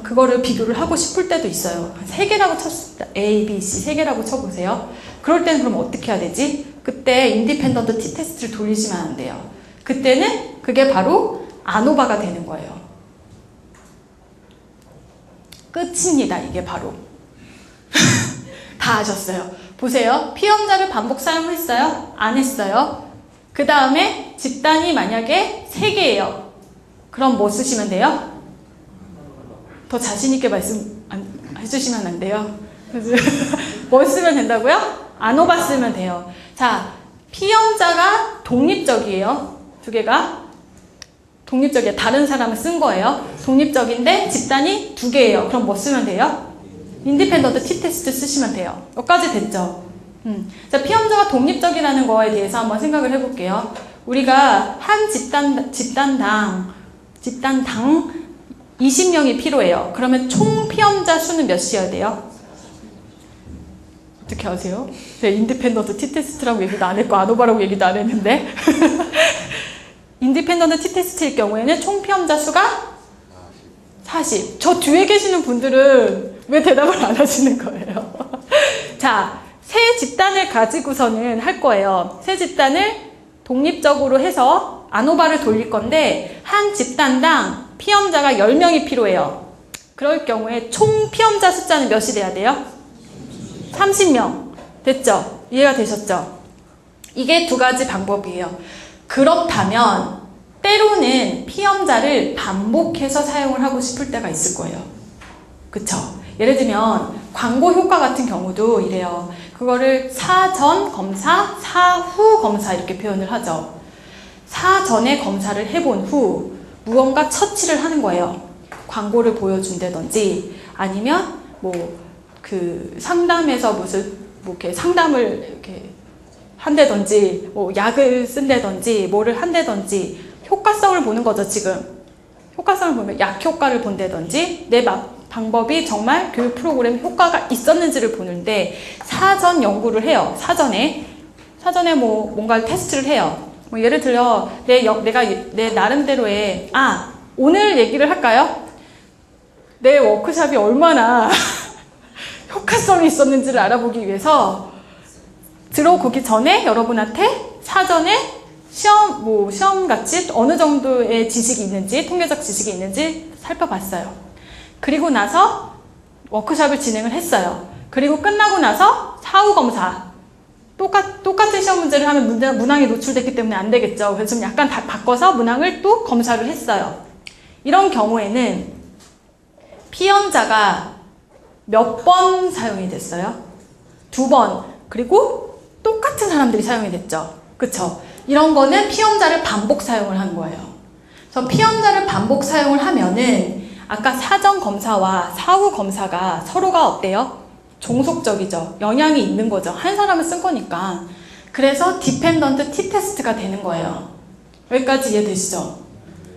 그거를 비교를 하고 싶을 때도 있어요. 한 3개라고 쳤습니다. A, B, C 3개라고 쳐보세요. 그럴 때는 그럼 어떻게 해야 되지? 그때 인디펜던트 t-테스트를 돌리시면 안 돼요. 그때는 그게 바로 아노바가 되는 거예요. 끝입니다. 이게 바로. 다 아셨어요. 보세요. 피험자를 반복 사용했어요? 안 했어요? 그 다음에 집단이 만약에 3개예요. 그럼 뭐 쓰시면 돼요? 더 자신있게 말씀 해주시면 안 돼요. 뭐 쓰면 된다고요? 아노바 쓰면 돼요. 자, 피험자가 독립적이에요. 두 개가 독립적이에요. 다른 사람을 쓴 거예요. 독립적인데 집단이 2개예요. 그럼 뭐 쓰면 돼요? 인디펜던트 t-테스트 쓰시면 돼요. 여기까지 됐죠? 자, 피험자가 독립적이라는 거에 대해서 한번 생각을 해볼게요. 우리가 한 집단당 20명이 필요해요. 그러면 총 피험자 수는 몇이어야 돼요? 어떻게 아세요? 제가 인디펜던트 t-테스트라고 얘기도 안 했고 아노바라고 얘기도 안 했는데 인디펜던트 t-테스트일 경우에는 총 피험자 수가 40. 저 뒤에 계시는 분들은 왜 대답을 안 하시는 거예요? 자, 세 집단을 가지고서는 할 거예요. 세 집단을 독립적으로 해서 아노바를 돌릴 건데 한 집단당 피험자가 10명이 필요해요. 그럴 경우에 총 피험자 숫자는 몇이 돼야 돼요? 30명. 됐죠? 이해가 되셨죠? 이게 두 가지 방법이에요. 그렇다면 때로는 피험자를 반복해서 사용을 하고 싶을 때가 있을 거예요. 그쵸? 예를 들면 광고 효과 같은 경우도 이래요. 그거를 사전 검사, 사후 검사 이렇게 표현을 하죠. 사전에 검사를 해본 후 무언가 처치를 하는 거예요. 광고를 보여준다든지 아니면 상담에서 이렇게 상담을 이렇게 한다든지 약을 쓴다든지 뭐를 한다든지 효과성을 보는 거죠. 지금 효과성을 보면 약 효과를 본다든지 내 방법이 정말 교육 프로그램 효과가 있었는지를 보는데 사전 연구를 해요. 사전에 뭔가 테스트를 해요. 예를 들어 내가 내 나름대로의 오늘 얘기를 할까요? 내 워크숍이 얼마나 효과성이 있었는지를 알아보기 위해서 들어오기 전에 여러분한테 사전에 시험같이 어느 정도의 지식이 있는지, 통계적 지식이 있는지 살펴봤어요. 그리고 나서 워크숍을 진행을 했어요. 그리고 끝나고 나서 사후 검사. 똑같은 시험 문제를 하면 문항이 노출됐기 때문에 안 되겠죠. 그래서 좀 약간 바꿔서 문항을 또 검사를 했어요. 이런 경우에는 피험자가 몇 번 사용이 됐어요? 2번. 그리고 똑같은 사람들이 사용이 됐죠. 그쵸? 이런 거는 피험자를 반복 사용을 한 거예요. 그래서 피험자를 반복 사용을 하면은 아까 사전 검사와 사후 검사가 서로가 어때요? 종속적이죠. 영향이 있는 거죠. 한 사람을 쓴 거니까. 그래서 디펜던트 t-테스트가 되는 거예요. 여기까지 이해되시죠?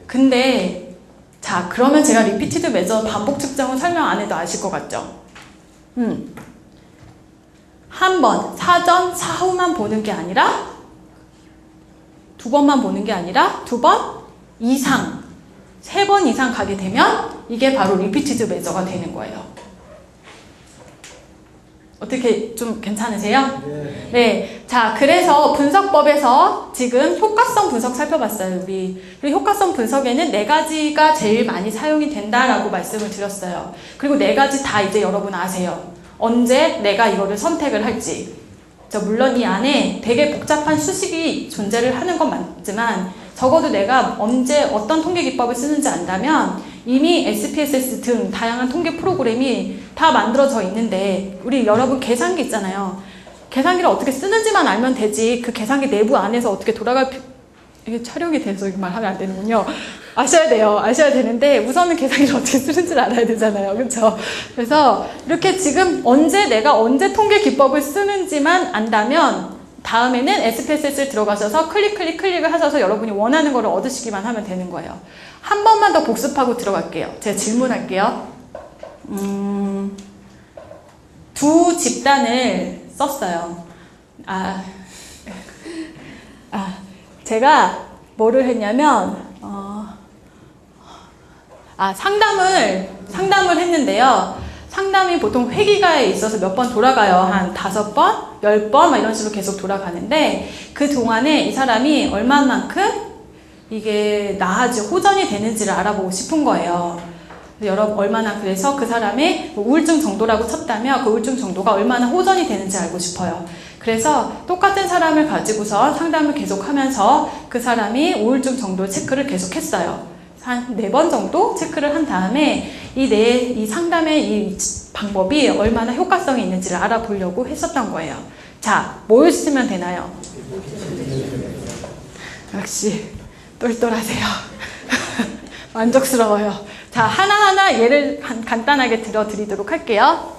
근데 자, 그러면 제가 리피티드 메저 반복 측정은 설명 안 해도 아실 것 같죠? 한 번, 사전, 사후만 보는 게 아니라 2번만 보는 게 아니라 2번 이상, 3번 이상 가게 되면 이게 바로 리피티드 메저가 되는 거예요. 어떻게 좀 괜찮으세요? 네. 자, 그래서 분석법에서 지금 효과성 분석 살펴봤어요. 우리 효과성 분석에는 4가지가 제일 많이 사용이 된다라고 말씀을 드렸어요. 그리고 4가지 다 이제 여러분 아세요. 언제 내가 이거를 선택을 할지. 물론 이 안에 되게 복잡한 수식이 존재를 하는 건 맞지만 적어도 내가 언제 어떤 통계 기법을 쓰는지 안다면 이미 SPSS 등 다양한 통계 프로그램이 다 만들어져 있는데 우리 여러분 계산기 있잖아요. 계산기를 어떻게 쓰는지만 알면 되지 그 계산기 내부 안에서 어떻게 이게 촬영이 돼서 이렇게 말하면 안 되는군요. 아셔야 돼요. 아셔야 되는데 우선은 계산기를 어떻게 쓰는지를 알아야 되잖아요. 그렇죠? 그래서 이렇게 지금 내가 언제 통계 기법을 쓰는지만 안다면 다음에는 SPSS를 들어가셔서 클릭을 하셔서 여러분이 원하는 거를 얻으시기만 하면 되는 거예요. 한 번만 더 복습하고 들어갈게요. 제가 질문할게요. 두 집단을 썼어요. 제가 뭐를 했냐면 상담을 했는데요. 상담이 보통 회기가에 있어서 몇 번 돌아가요. 한 5번, 10번 막 이런 식으로 계속 돌아가는데 그 동안에 이 사람이 얼마만큼 이게 호전이 되는지를 알아보고 싶은 거예요. 그래서 그 사람의 우울증 정도라고 쳤다면 그 우울증 정도가 얼마나 호전이 되는지 알고 싶어요. 그래서 똑같은 사람을 가지고서 상담을 계속하면서 그 사람이 우울증 정도 체크를 계속했어요. 한 4번 정도 체크를 한 다음에 이 상담의 이 방법이 얼마나 효과성이 있는지를 알아보려고 했었던 거예요. 자, 뭘 쓰면 되나요? 역시 똘똘하세요. 만족스러워요. 자, 하나하나 예를 간단하게 들어드리도록 할게요.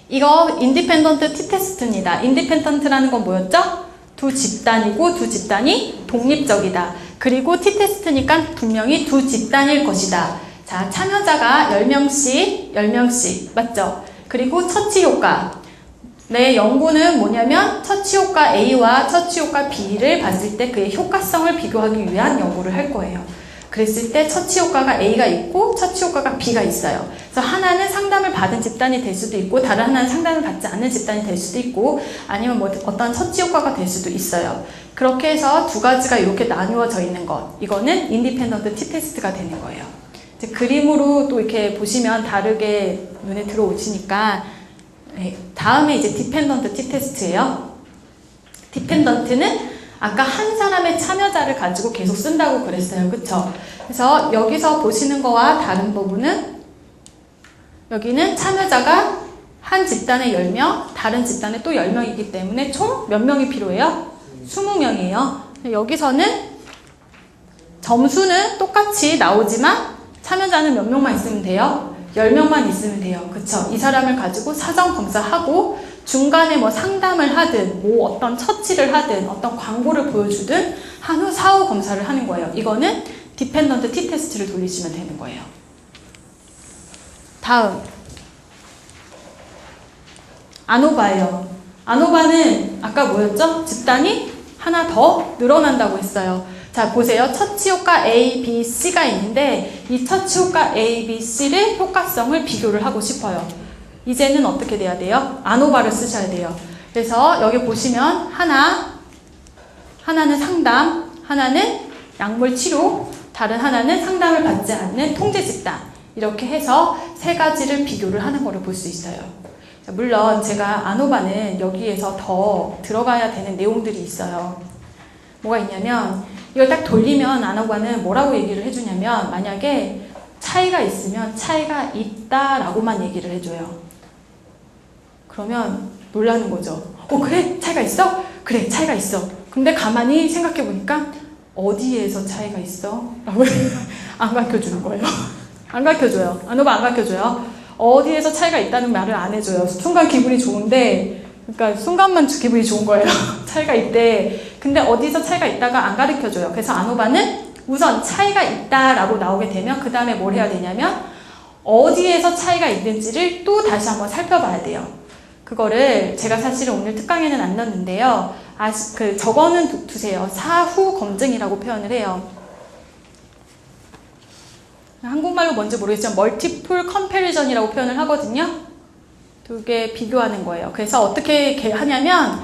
이거 인디펜던트 T테스트입니다. 인디펜던트라는 건 뭐였죠? 두 집단이고 두 집단이 독립적이다. 그리고 T테스트니까 분명히 두 집단일 것이다. 자, 참여자가 10명씩 맞죠? 그리고 처치효과. 내 연구는 뭐냐면 처치효과 A와 처치효과 B를 봤을 때 그의 효과성을 비교하기 위한 연구를 할 거예요. 그랬을 때 처치효과가 A가 있고 처치효과가 B가 있어요. 그래서 하나는 상담을 받은 집단이 될 수도 있고 다른 하나는 상담을 받지 않는 집단이 될 수도 있고 아니면 어떤 처치효과가 될 수도 있어요. 그렇게 해서 두 가지가 이렇게 나누어져 있는 것. 이거는 인디펜던트 T테스트가 되는 거예요. 이제 그림으로 또 이렇게 보시면 다르게 눈에 들어오시니까 다음에 이제 디펜던트 T테스트예요. 디펜던트는 아까 한 사람의 참여자를 가지고 계속 쓴다고 그랬어요. 그쵸? 그래서 여기서 보시는 거와 다른 부분은 여기는 참여자가 한 집단에 10명, 다른 집단에 또 10명이기 때문에 총 몇 명이 필요해요? 20명이에요. 여기서는 점수는 똑같이 나오지만 참여자는 몇 명만 있으면 돼요? 10명만 있으면 돼요. 그쵸? 이 사람을 가지고 사전 검사하고 중간에 상담을 하든 어떤 처치를 하든 어떤 광고를 보여주든 한 후 사후 검사를 하는 거예요. 이거는 디펜던트 T테스트를 돌리시면 되는 거예요. 다음 아노바예요. 아노바는 아까 뭐였죠? 집단이 하나 더 늘어난다고 했어요. 자, 보세요. 처치효과 A, B, C가 있는데 이 처치효과 A, B, C를 효과성을 비교를 하고 싶어요. 이제는 어떻게 돼야 돼요? 아노바를 쓰셔야 돼요. 그래서 여기 보시면 하나는 상담, 하나는 약물 치료, 다른 하나는 상담을 받지 않는 통제 집단. 이렇게 해서 세 가지를 비교를 하는 거를 볼 수 있어요. 자, 물론 제가 아노바는 여기에서 더 들어가야 되는 내용들이 있어요. 뭐가 있냐면 이걸 딱 돌리면 아노바는 뭐라고 얘기를 해주냐면 만약에 차이가 있으면 차이가 있다라고만 얘기를 해줘요. 그러면 놀라는 거죠. 그래? 차이가 있어? 그래, 차이가 있어. 근데 가만히 생각해 보니까 어디에서 차이가 있어? 라고 안 가르쳐주는 거예요. 안 가르쳐줘요. 아노바 안 가르쳐줘요. 어디에서 차이가 있다는 말을 안 해줘요. 순간 기분이 좋은데, 그러니까 순간만 기분이 좋은 거예요. 차이가 있대. 근데 어디서 차이가 있다가 안 가르쳐줘요. 그래서 아노바는 우선 차이가 있다라고 나오게 되면 그 다음에 뭘 해야 되냐면 어디에서 차이가 있는지를 또 다시 한번 살펴봐야 돼요. 그거를 제가 사실은 오늘 특강에는 안 넣었는데요. 저거는 두세요. 사후 검증이라고 표현을 해요. 한국말로 뭔지 모르겠지만 멀티플 컴패리전이라고 표현을 하거든요. 두 개 비교하는 거예요. 그래서 어떻게 하냐면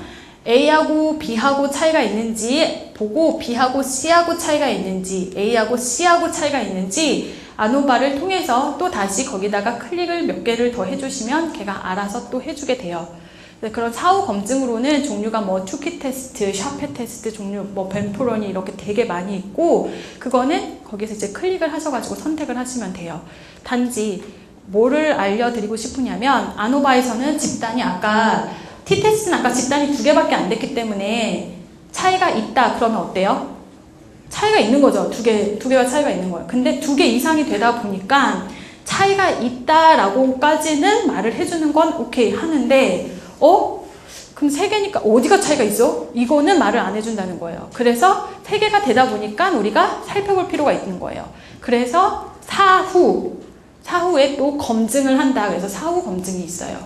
A하고 B하고 차이가 있는지 보고 B하고 C하고 차이가 있는지 A하고 C하고 차이가 있는지 아노바를 통해서 또 다시 거기다가 클릭을 몇 개를 더 해주시면 걔가 알아서 또 해주게 돼요. 그런 사후 검증으로는 종류가 투키 테스트, 샤페 테스트 종류, 벤포런이 이렇게 되게 많이 있고 그거는 거기서 이제 클릭을 하셔가지고 선택을 하시면 돼요. 단지 뭐를 알려드리고 싶으냐면 아노바에서는 집단이 아까 t-테스트는 아까 집단이 2개밖에 안 됐기 때문에 차이가 있다 그러면 어때요? 차이가 있는 거죠. 두 개가 차이가 있는 거예요. 근데 2개 이상이 되다 보니까 차이가 있다라고까지는 말을 해주는 건 오케이 하는데 그럼 3개니까 어디가 차이가 있어? 이거는 말을 안 해준다는 거예요. 그래서 3개가 되다 보니까 우리가 살펴볼 필요가 있는 거예요. 그래서 사후에 또 검증을 한다. 그래서 사후 검증이 있어요.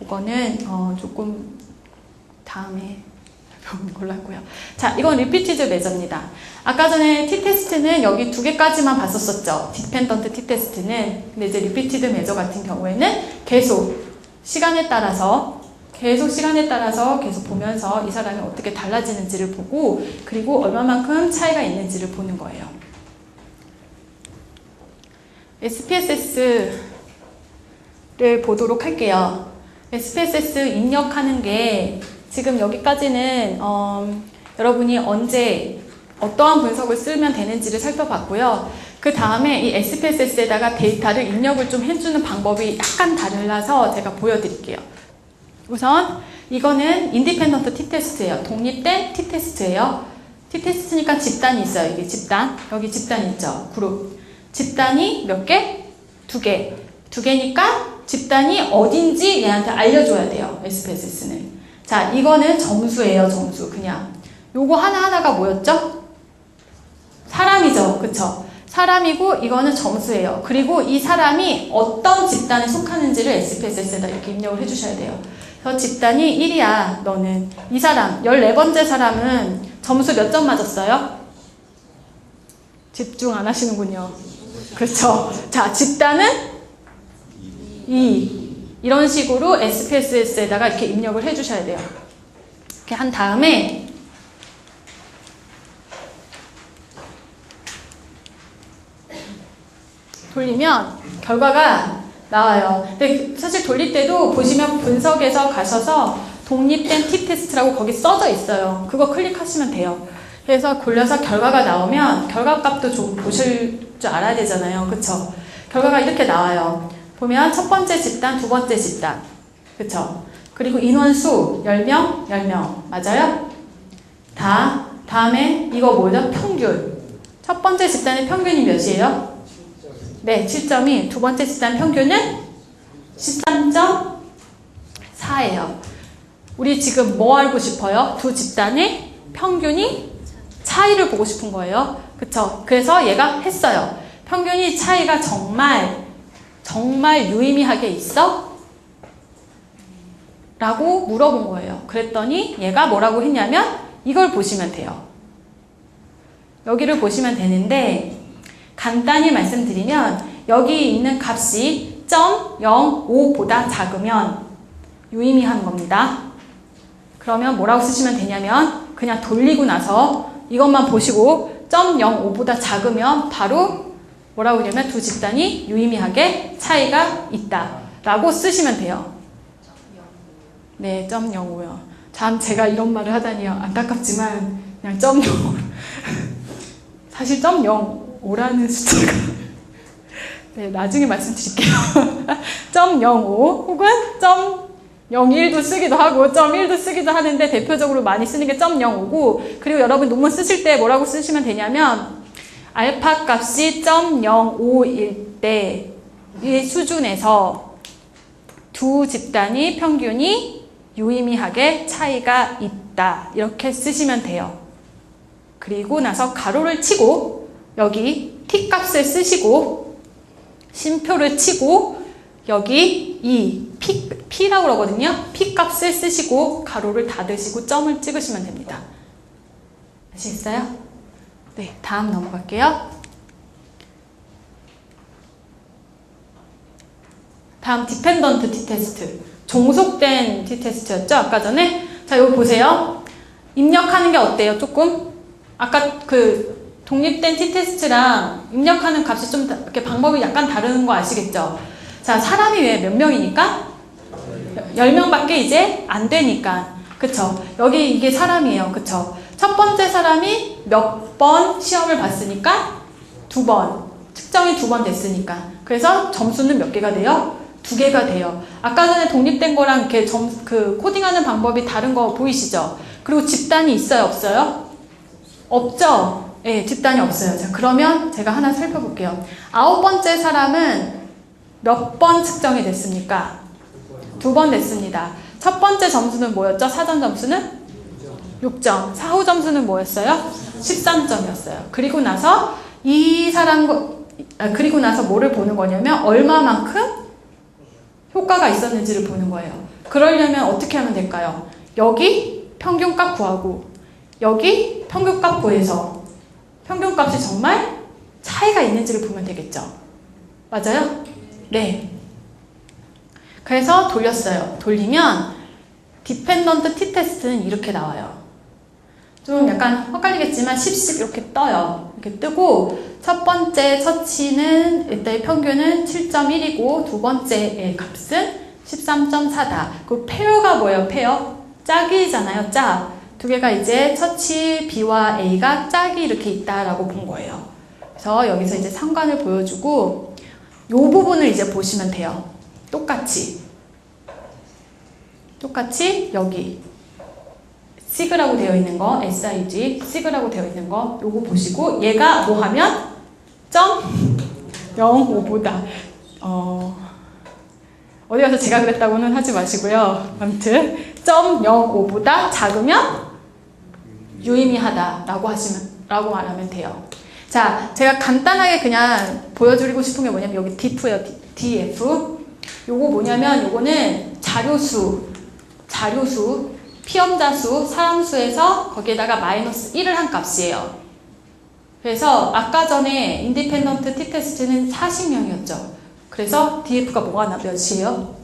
그거는 조금 다음에 배우는 걸로 하고요. 자, 이건 리피티드 메저입니다. 아까 전에 t-테스트는 여기 2개까지만 봤었었죠. 디펜던트 t-테스트는. 근데 이제 리피티드 메저 같은 경우에는 계속 시간에 따라서 계속 보면서 이 사람이 어떻게 달라지는지를 보고 그리고 얼마만큼 차이가 있는지를 보는 거예요. SPSS를 보도록 할게요. SPSS 입력하는 게 지금 여기까지는 여러분이 언제 어떠한 분석을 쓰면 되는지를 살펴봤고요. 그 다음에 이 SPSS에다가 데이터를 입력을 좀 해주는 방법이 약간 달라서 제가 보여드릴게요. 우선 이거는 인디펜던트 t-테스트예요. 독립된 t-테스트예요. t-테스트니까 집단이 있어요. 이게 집단. 여기 집단 있죠. 그룹. 집단이 몇 개? 2개. 2개니까 집단이 어딘지 얘한테 알려줘야 돼요. SPSS는. 자, 이거는 점수예요. 점수. 그냥. 요거 하나하나가 뭐였죠? 사람이죠. 그쵸? 사람이고 이거는 점수예요. 그리고 이 사람이 어떤 집단에 속하는지를 SPSS에다 이렇게 입력을 해주셔야 돼요. 그래서 집단이 1이야. 너는. 이 사람, 14번째 사람은 점수 몇 점 맞았어요? 집중 안 하시는군요. 그렇죠. 자, 집단은 2. 이런 식으로 SPSS에다가 이렇게 입력을 해주셔야 돼요. 이렇게 한 다음에 돌리면 결과가 나와요. 근데 사실 돌릴 때도 보시면 분석에서 가셔서 독립된 t-테스트라고 거기 써져 있어요. 그거 클릭하시면 돼요. 그래서 골라서 결과가 나오면 결과값도 좀 보실 줄 알아야 되잖아요. 그쵸? 결과가 이렇게 나와요. 보면 첫 번째 집단, 두 번째 집단. 그쵸? 그리고 인원수 10명, 10명. 맞아요? 다음에 이거 뭐죠? 평균. 첫 번째 집단의 평균이 몇이에요? 네, 7점이. 두 번째 집단 평균은 13.4예요. 우리 지금 뭐 알고 싶어요? 두 집단의 평균이 차이를 보고 싶은 거예요. 그쵸? 그래서 얘가 했어요. 평균이 차이가 정말 유의미하게 있어? 라고 물어본 거예요. 그랬더니 얘가 뭐라고 했냐면 이걸 보시면 돼요. 여기를 보시면 되는데 간단히 말씀드리면 여기 있는 값이 0.05보다 작으면 유의미한 겁니다. 그러면 뭐라고 쓰시면 되냐면 그냥 돌리고 나서 이것만 보시고 0.05보다 작으면 바로 뭐라고 하냐면 두 집단이 유의미하게 차이가 있다 라고 쓰시면 돼요. 네, 0.05요. 참 제가 이런 말을 하다니요. 안타깝지만 그냥 0.05 사실 0.05라는 숫자가 네, 나중에 말씀드릴게요. 0.05 혹은 0.01도 쓰기도 하고 0.1도 쓰기도 하는데 대표적으로 많이 쓰는 게 0.05고 그리고 여러분 논문 쓰실 때 뭐라고 쓰시면 되냐면 알파 값이 0.05일 때 이 수준에서 두 집단이 평균이 유의미하게 차이가 있다. 이렇게 쓰시면 돼요. 그리고 나서 가로를 치고 여기 t 값을 쓰시고 심표를 치고 여기 이 p라고 그러거든요. p 값을 쓰시고 가로를 닫으시고 점을 찍으시면 됩니다. 아시겠어요? 네, 다음 넘어갈게요. 다음 디펜던트 t-테스트. 종속된 t-테스트였죠? 아까 전에. 자, 이거 보세요. 입력하는 게 어때요? 조금? 아까 그 독립된 t-테스트랑 입력하는 값이 좀 이렇게 방법이 약간 다른 거 아시겠죠? 자, 사람이 왜 몇 명이니까? 10명밖에 이제 안 되니까. 그쵸? 여기 이게 사람이에요. 그쵸? 첫 번째 사람이 몇 번 시험을 봤으니까? 2번. 측정이 2번 됐으니까. 그래서 점수는 몇 개가 돼요? 두 개가 돼요. 아까 전에 독립된 거랑 이렇게 그 코딩하는 방법이 다른 거 보이시죠? 그리고 집단이 있어요, 없어요? 없죠? 네, 집단이 없어요. 자, 그러면 제가 하나 살펴볼게요. 9번째 사람은 몇 번 측정이 됐습니까? 2번 됐습니다. 첫 번째 점수는 뭐였죠? 사전 점수는? 6점. 사후 점수는 뭐였어요? 13점이었어요. 그리고 나서 그리고 나서 뭐를 보는 거냐면 얼마만큼 효과가 있었는지를 보는 거예요. 그러려면 어떻게 하면 될까요? 여기 평균값 구하고 여기 평균값 구해서 평균값이 정말 차이가 있는지를 보면 되겠죠. 맞아요? 네. 그래서 돌렸어요. 돌리면 디펜던트 t-테스트는 이렇게 나와요. 좀 약간 헷갈리겠지만 10씩 이렇게 떠요. 이렇게 뜨고 첫 번째 처치는 일단 평균은 7.1이고 두 번째의 값은 13.4다. 그 페어가 뭐예요? 페어? 짝이잖아요. 짝. 두 개가 이제 처치 B와 A가 짝이 이렇게 있다라고 본 거예요. 그래서 여기서 이제 상관을 보여주고 이 부분을 이제 보시면 돼요. 똑같이 여기 시그라고 되어 있는 거, SIG, 시그라고 되어 있는 거 요거 보시고 얘가 뭐 하면 0.05보다 어디 가서 제가 그랬다고는 하지 마시고요. 아무튼 0.05보다 작으면 유의미하다라고 말하면 돼요. 자, 제가 간단하게 그냥 보여드리고 싶은 게 뭐냐면 여기 diff예요. df. 요거 뭐냐면 요거는 자료수, 피험자수, 사람수에서 거기에다가 마이너스 1을 한 값이에요. 그래서 아까 전에 인디펜던트 t-테스트는 40명이었죠. 그래서 df가 뭐가 몇이에요?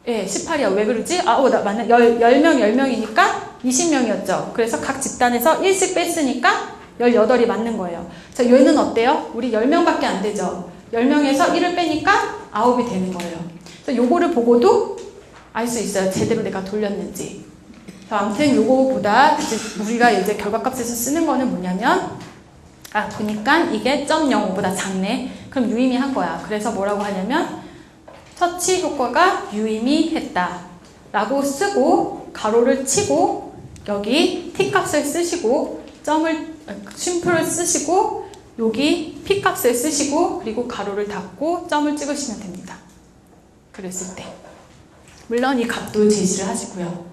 예, 18이야. 왜 그러지? 맞네. 10명이니까 20명이었죠. 그래서 각 집단에서 1씩 뺐으니까 18이 맞는 거예요. 자, 얘는 어때요? 우리 10명밖에 안 되죠. 10명에서 1을 빼니까 9이 되는 거예요. 그래서 요거를 보고도 알 수 있어요. 제대로 내가 돌렸는지. 자, 아무튼 요거보다 우리가 이제 결과값에서 쓰는 거는 뭐냐면 보니까 이게 0.05보다 작네. 그럼 유의미한 거야. 그래서 뭐라고 하냐면 처치 효과가 유의미했다 라고 쓰고 가로를 치고 여기 t값을 쓰시고 쉼표를 쓰시고 여기 p값을 쓰시고 그리고 가로를 닫고 점을 찍으시면 됩니다. 그랬을 때 물론 이 값도 제시를 하시고요.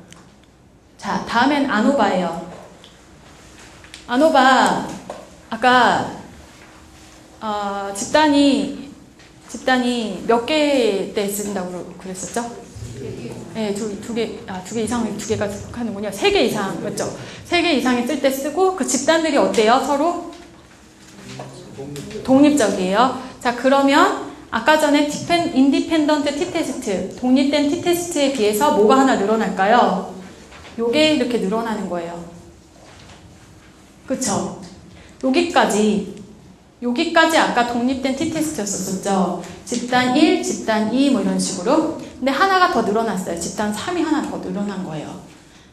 자, 다음엔 아노바예요. 아노바 아까 집단이 몇 개 때 쓴다고 그랬었죠? 네, 두 개 이상, 두 개가 하는군요. 3개 이상, 맞죠? 3개 이상이 쓸 때 쓰고 그 집단들이 어때요? 서로? 독립적이에요. 자, 그러면 아까 전에 인디펜던트 t-테스트, 독립된 t-테스트에 비해서 뭐가 하나 늘어날까요? 요게 이렇게 늘어나는 거예요. 그쵸? 여기까지 아까 독립된 t-테스트였었죠. 집단 1, 집단 2 뭐 이런 식으로. 근데 하나가 더 늘어났어요. 집단 3이 하나 더 늘어난 거예요.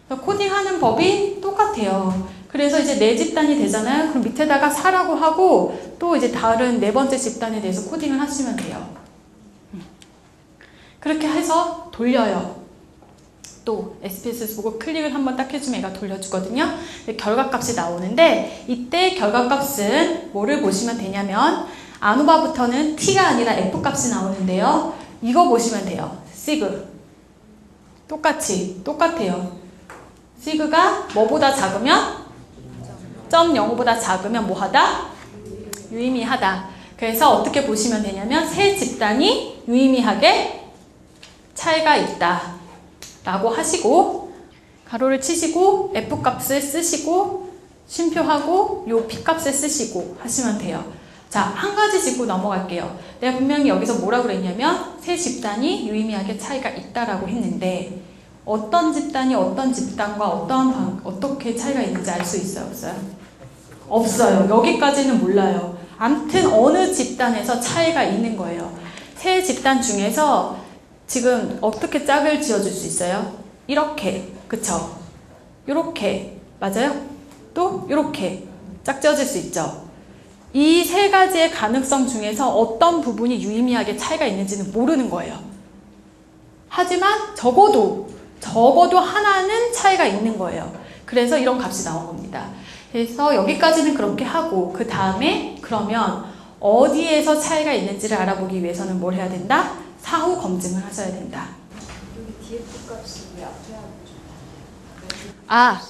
코딩하는 법이 똑같아요. 그래서 이제 4집단이 되잖아요. 그럼 밑에다가 4라고 하고 또 이제 다른 4번째 집단에 대해서 코딩을 하시면 돼요. 그렇게 해서 돌려요. 또 SPSS 보고 클릭을 한번 딱 해주면 얘가 돌려주거든요. 결과값이 나오는데 이때 결과값은 뭐를 보시면 되냐면 아노바부터는 T가 아니라 F값이 나오는데요. 이거 보시면 돼요. 시그. 똑같아요. 시그가 뭐보다 작으면 0.05보다 작으면 뭐하다? 유의미하다. 그래서 어떻게 보시면 되냐면 세 집단이 유의미하게 차이가 있다 라고 하시고 가로를 치시고 F값을 쓰시고 쉼표하고 요 P값을 쓰시고 하시면 돼요. 자, 한 가지 짚고 넘어갈게요. 내가 분명히 여기서 뭐라고 그랬냐면 세 집단이 유의미하게 차이가 있다라고 했는데 어떤 집단이 어떤 집단과 어떻게 차이가 있는지 알 수 있어요? 없어요? 없어요. 여기까지는 몰라요. 암튼 어느 집단에서 차이가 있는 거예요. 세 집단 중에서 지금 어떻게 짝을 지어줄 수 있어요? 이렇게, 그쵸? 요렇게, 맞아요? 또 요렇게 짝 지어질 수 있죠? 이 세 가지의 가능성 중에서 어떤 부분이 유의미하게 차이가 있는지는 모르는 거예요. 하지만 적어도 하나는 차이가 있는 거예요. 그래서 이런 값이 나온 겁니다. 그래서 여기까지는 그렇게 하고 그 다음에 그러면 어디에서 차이가 있는지를 알아보기 위해서는 뭘 해야 된다? 사후 검증을 하셔야 된다. 여기 DF 값이 왜 앞에 하고 아,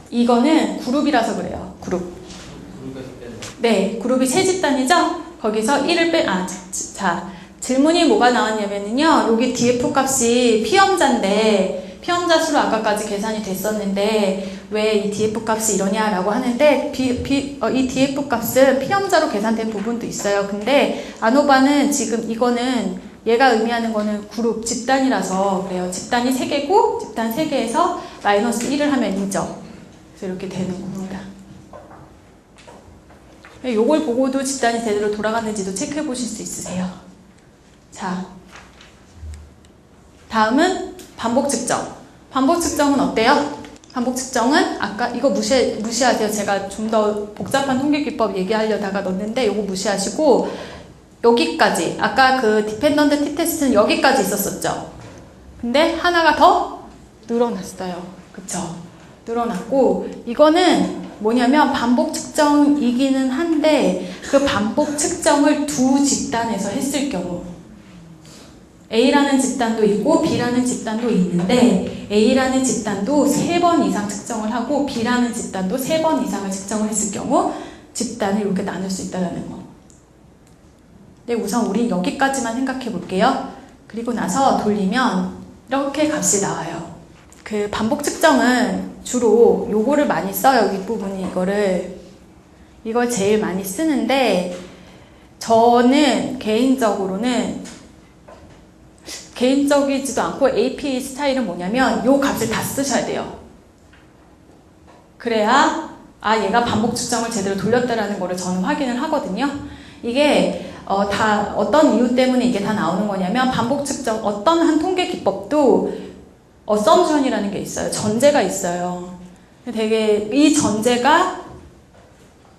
이거는 그룹이라서 그래요. 그룹. 네, 그룹이 세 집단이죠? 거기서 1을 자, 질문이 뭐가 나왔냐면요. 여기 DF 값이 P험자인데, P험자 수로 아까까지 계산이 됐었는데, 왜 이 DF 값이 이러냐라고 하는데, 이 DF 값은 P험자로 계산된 부분도 있어요. 근데, 아노바는 지금 이거는, 얘가 의미하는 거는 그룹, 집단이라서 그래요. 집단이 3개고, 집단 3개에서 마이너스 1을 하면 2죠. 그래서 이렇게 되는 겁니다. 요걸 보고도 집단이 제대로 돌아가는지도 체크해 보실 수 있으세요. 자, 다음은 반복 측정. 반복 측정은 어때요? 반복 측정은 아까 이거 무시하세요. 제가 좀 더 복잡한 통계 기법 얘기하려다가 넣었는데 요거 무시하시고 여기까지 아까 그 디펜던트 t-테스트는 여기까지 있었었죠. 근데 하나가 더 늘어났어요. 그쵸? 늘어났고 이거는 뭐냐면 반복 측정이기는 한데 그 반복 측정을 두 집단에서 했을 경우 A라는 집단도 있고 B라는 집단도 있는데 A라는 집단도 3번 이상 측정을 하고 B라는 집단도 3번 이상을 측정을 했을 경우 집단을 이렇게 나눌 수 있다는 거. 네, 우선 우린 여기까지만 생각해 볼게요. 그리고 나서 돌리면 이렇게 값이 나와요. 그 반복 측정은 주로 요거를 많이 써요. 윗부분이 이걸 제일 많이 쓰는데 저는 개인적이지도 않고 APA 스타일은 뭐냐면 요 값을 다 쓰셔야 돼요. 그래야 얘가 반복 측정을 제대로 돌렸다라는 거를 저는 확인을 하거든요. 이게 다 어떤 이유 때문에 이게 다 나오는 거냐면 반복 측정 어떤 한 통계 기법도 어썸션이라는 게 있어요. 전제가 있어요. 되게 이 전제가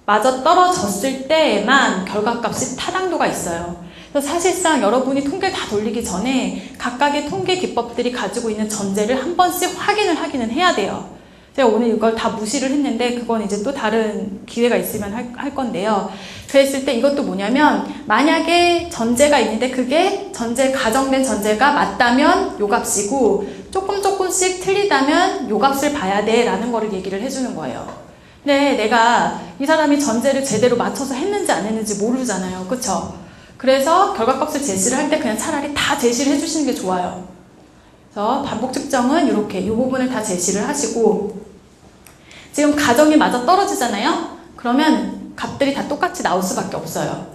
맞아떨어졌을 때에만 결과값이 타당도가 있어요. 그래서 사실상 여러분이 통계 다 돌리기 전에 각각의 통계 기법들이 가지고 있는 전제를 한 번씩 확인을 하기는 해야 돼요. 제가 오늘 이걸 다 무시를 했는데 그건 이제 또 다른 기회가 있으면 할 건데요. 그랬을 때 이것도 뭐냐면 만약에 전제가 있는데 그게 가정된 전제가 맞다면 요 값이고 조금씩 틀리다면 요 값을 봐야 돼 라는 거를 얘기를 해주는 거예요. 근데 내가 이 사람이 전제를 제대로 맞춰서 했는지 안 했는지 모르잖아요. 그쵸? 그래서 결과값을 제시를 할 때 그냥 차라리 다 제시를 해주시는 게 좋아요. 그래서 반복 측정은 이렇게 이 부분을 다 제시를 하시고 지금 가정이 맞아 떨어지잖아요. 그러면 값들이 다 똑같이 나올 수밖에 없어요.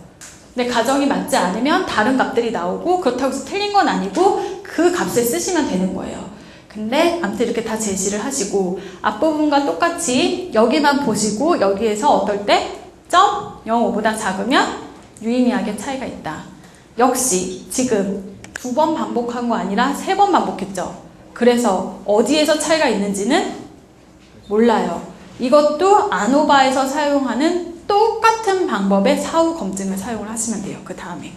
근데 가정이 맞지 않으면 다른 값들이 나오고 그렇다고 해서 틀린 건 아니고 그 값을 쓰시면 되는 거예요. 근데 아무튼 이렇게 다 제시를 하시고 앞부분과 똑같이 여기만 보시고 여기에서 어떨 때 0.05보다 작으면 유의미하게 차이가 있다. 역시 지금 2번 반복한 거 아니라 3번 반복했죠. 그래서 어디에서 차이가 있는지는 몰라요. 이것도 아노바에서 사용하는 똑같은 방법의 사후 검증을 사용을 하시면 돼요. 그 다음에.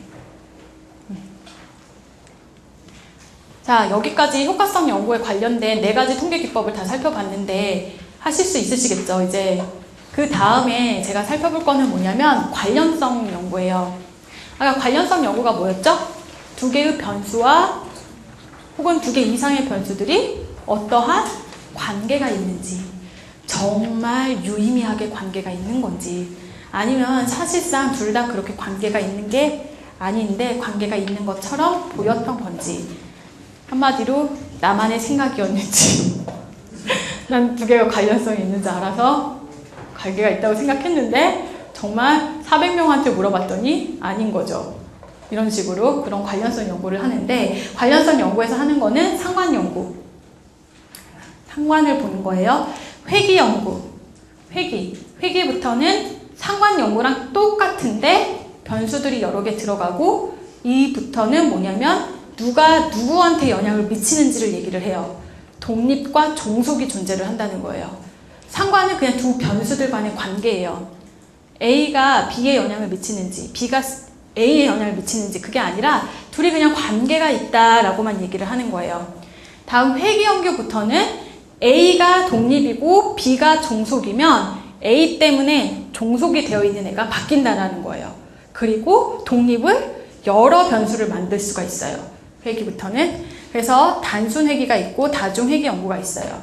자, 여기까지 효과성 연구에 관련된 4가지 통계 기법을 다 살펴봤는데 하실 수 있으시겠죠? 이제 그 다음에 제가 살펴볼 거는 뭐냐면 관련성 연구예요. 아까 관련성 연구가 뭐였죠? 2개의 변수와 혹은 2개 이상의 변수들이 어떠한 관계가 있는지 정말 유의미하게 관계가 있는 건지 아니면 사실상 둘 다 그렇게 관계가 있는 게 아닌데 관계가 있는 것처럼 보였던 건지 한마디로 나만의 생각이었는지 난 2개가 관련성이 있는지 알아서 관계가 있다고 생각했는데 정말 400명한테 물어봤더니 아닌 거죠. 이런 식으로 그런 관련성 연구를 하는데 관련성 연구에서 하는 거는 상관 연구. 상관을 보는 거예요. 회귀 연구. 회귀부터는 상관 연구랑 똑같은데 변수들이 여러 개 들어가고 이부터는 뭐냐면 누가 누구한테 영향을 미치는지를 얘기를 해요. 독립과 종속이 존재를 한다는 거예요. 상관은 그냥 두 변수들 간의 관계예요. A가 B에 영향을 미치는지 B가 A에 영향을 미치는지 그게 아니라 둘이 그냥 관계가 있다라고만 얘기를 하는 거예요. 다음 회귀연교부터는 A가 독립이고 B가 종속이면 A 때문에 종속이 되어 있는 애가 바뀐다라는 거예요. 그리고 독립을 여러 변수를 만들 수가 있어요. 회귀부터는. 그래서 단순 회귀가 있고 다중 회귀 연구가 있어요.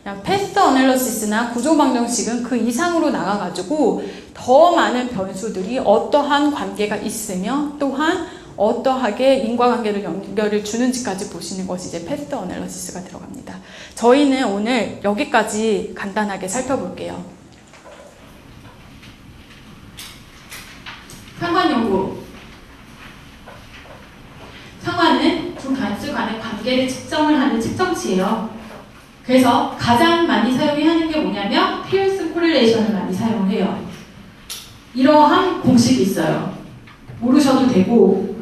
그냥 패스트 어널리시스나 구조 방정식은 그 이상으로 나가가지고 더 많은 변수들이 어떠한 관계가 있으며 또한 어떠하게 인과관계를 연결을 주는지까지 보시는 것이 이제 패스트 어널리시스가 들어갑니다. 저희는 오늘 여기까지 간단하게 살펴볼게요. 상관연구. 상관은 두 단수 간의 관계를 측정을 하는 측정치예요. 그래서 가장 많이 사용하는 게 뭐냐면 피어슨 코릴레이션을 많이 사용해요. 이러한 공식이 있어요. 모르셔도 되고,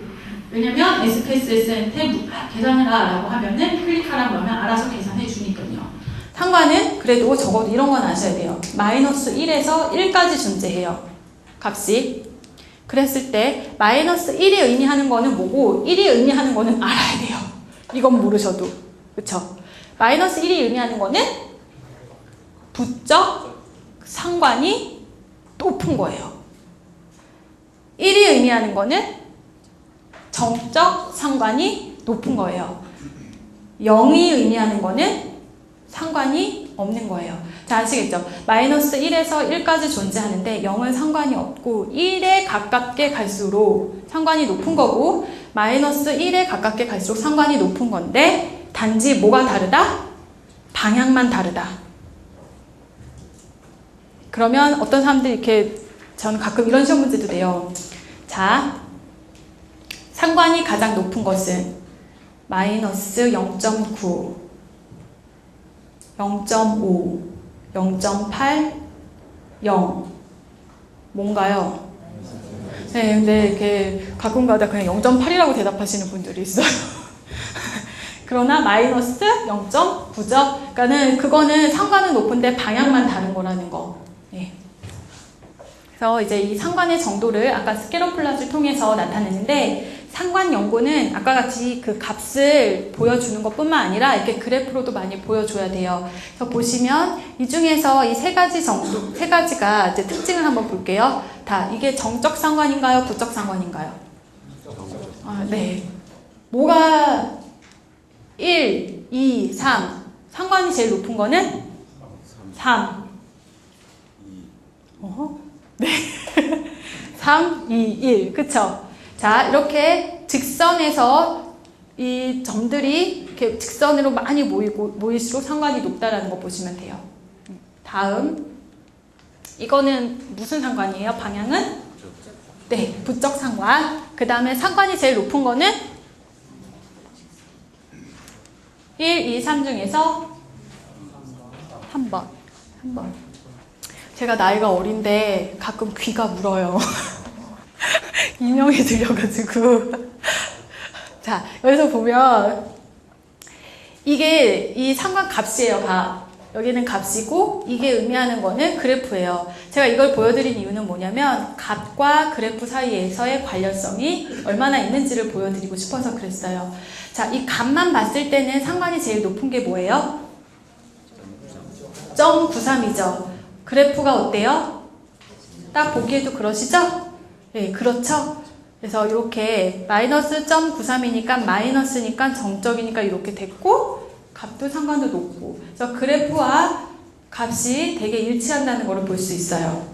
왜냐면 SPSS한테 계산해라 라고 하면은 클릭하라고 하면 알아서 계산해 주니까요. 상관은 그래도 적어도 이런 건 아셔야 돼요. 마이너스 1에서 1까지 존재해요. 값이. 그랬을 때 마이너스 1이 의미하는 거는 뭐고 1이 의미하는 거는 알아야 돼요. 이건 모르셔도. 그쵸? 마이너스 1이 의미하는 거는 부적 상관이 높은 거예요. 1이 의미하는 거는 정적 상관이 높은 거예요. 0이 의미하는 거는 상관이 없는 거예요. 자, 아시겠죠? 마이너스 1에서 1까지 존재하는데 0은 상관이 없고 1에 가깝게 갈수록 상관이 높은 거고 마이너스 1에 가깝게 갈수록 상관이 높은 건데 단지 뭐가 다르다? 방향만 다르다. 그러면 어떤 사람들이 이렇게 저는 가끔 이런 시험 문제도 내요. 자, 상관이 가장 높은 것은 마이너스 0.9, 0.5, 0.8, 0 뭔가요? 네, 근데 이렇게 가끔가다 그냥 0.8이라고 대답하시는 분들이 있어요. 그러나 마이너스 0.9죠. 그러니까는 그거는 상관은 높은데 방향만 다른 거라는 거. 네. 그래서 이제 이 상관의 정도를 아까 스캐러 플롯을 통해서 나타냈는데 상관 연구는 아까 같이 그 값을 보여주는 것뿐만 아니라 이렇게 그래프로도 많이 보여줘야 돼요. 그래서 보시면 이 중에서 이 세 가지 정도, 세 가지가 이제 특징을 한번 볼게요. 다 이게 정적 상관인가요? 부적 상관인가요? 아, 네. 뭐가 1, 2, 3 상관이 제일 높은 거는 3. 네. 3, 2, 1. 그쵸? 자, 이렇게 직선에서 이 점들이 이렇게 직선으로 많이 모일수록 상관이 높다라는 거 보시면 돼요. 다음. 이거는 무슨 상관이에요? 방향은? 네, 부적 상관. 그 다음에 상관이 제일 높은 거는 1, 2, 3 중에서 한 번. 제가 나이가 어린데 가끔 귀가 물어요. 인형이 들려가지고. 자, 여기서 보면 이게 이 상관 값이에요. 값. 여기는 값이고 이게 의미하는 거는 그래프예요. 제가 이걸 보여드린 이유는 뭐냐면 값과 그래프 사이에서의 관련성이 얼마나 있는지를 보여드리고 싶어서 그랬어요. 자, 이 값만 봤을 때는 상관이 제일 높은 게 뭐예요? 0.93이죠. 그래프가 어때요? 딱 보기에도 그러시죠? 네, 그렇죠? 그래서 이렇게 마이너스 0.93이니까 마이너스니까 정적이니까 이렇게 됐고 값도 상관도 높고 그래서 그래프와 값이 되게 일치한다는 걸 볼 수 있어요.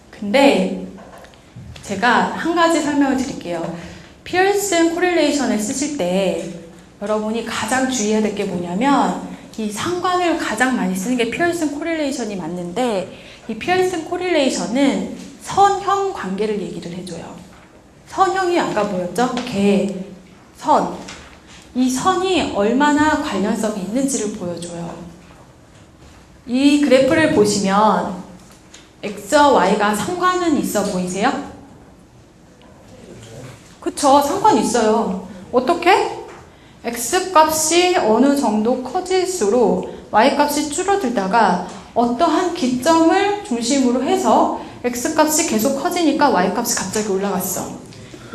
근데 제가 한 가지 설명을 드릴게요. 피어슨 코릴레이션을 쓰실 때 여러분이 가장 주의해야 될 게 뭐냐면 이 상관을 가장 많이 쓰는 게 피어슨 코릴레이션이 맞는데 이 피어슨 코릴레이션은 선형 관계를 얘기를 해줘요. 선형이 아까 뭐였죠? 개, 선. 이 선이 얼마나 관련성이 있는지를 보여줘요. 이 그래프를 보시면 X와 Y가 상관은 있어 보이세요? 그쵸, 상관이 있어요. 어떻게? X 값이 어느 정도 커질수록 Y 값이 줄어들다가 어떠한 기점을 중심으로 해서 x값이 계속 커지니까 y값이 갑자기 올라갔어.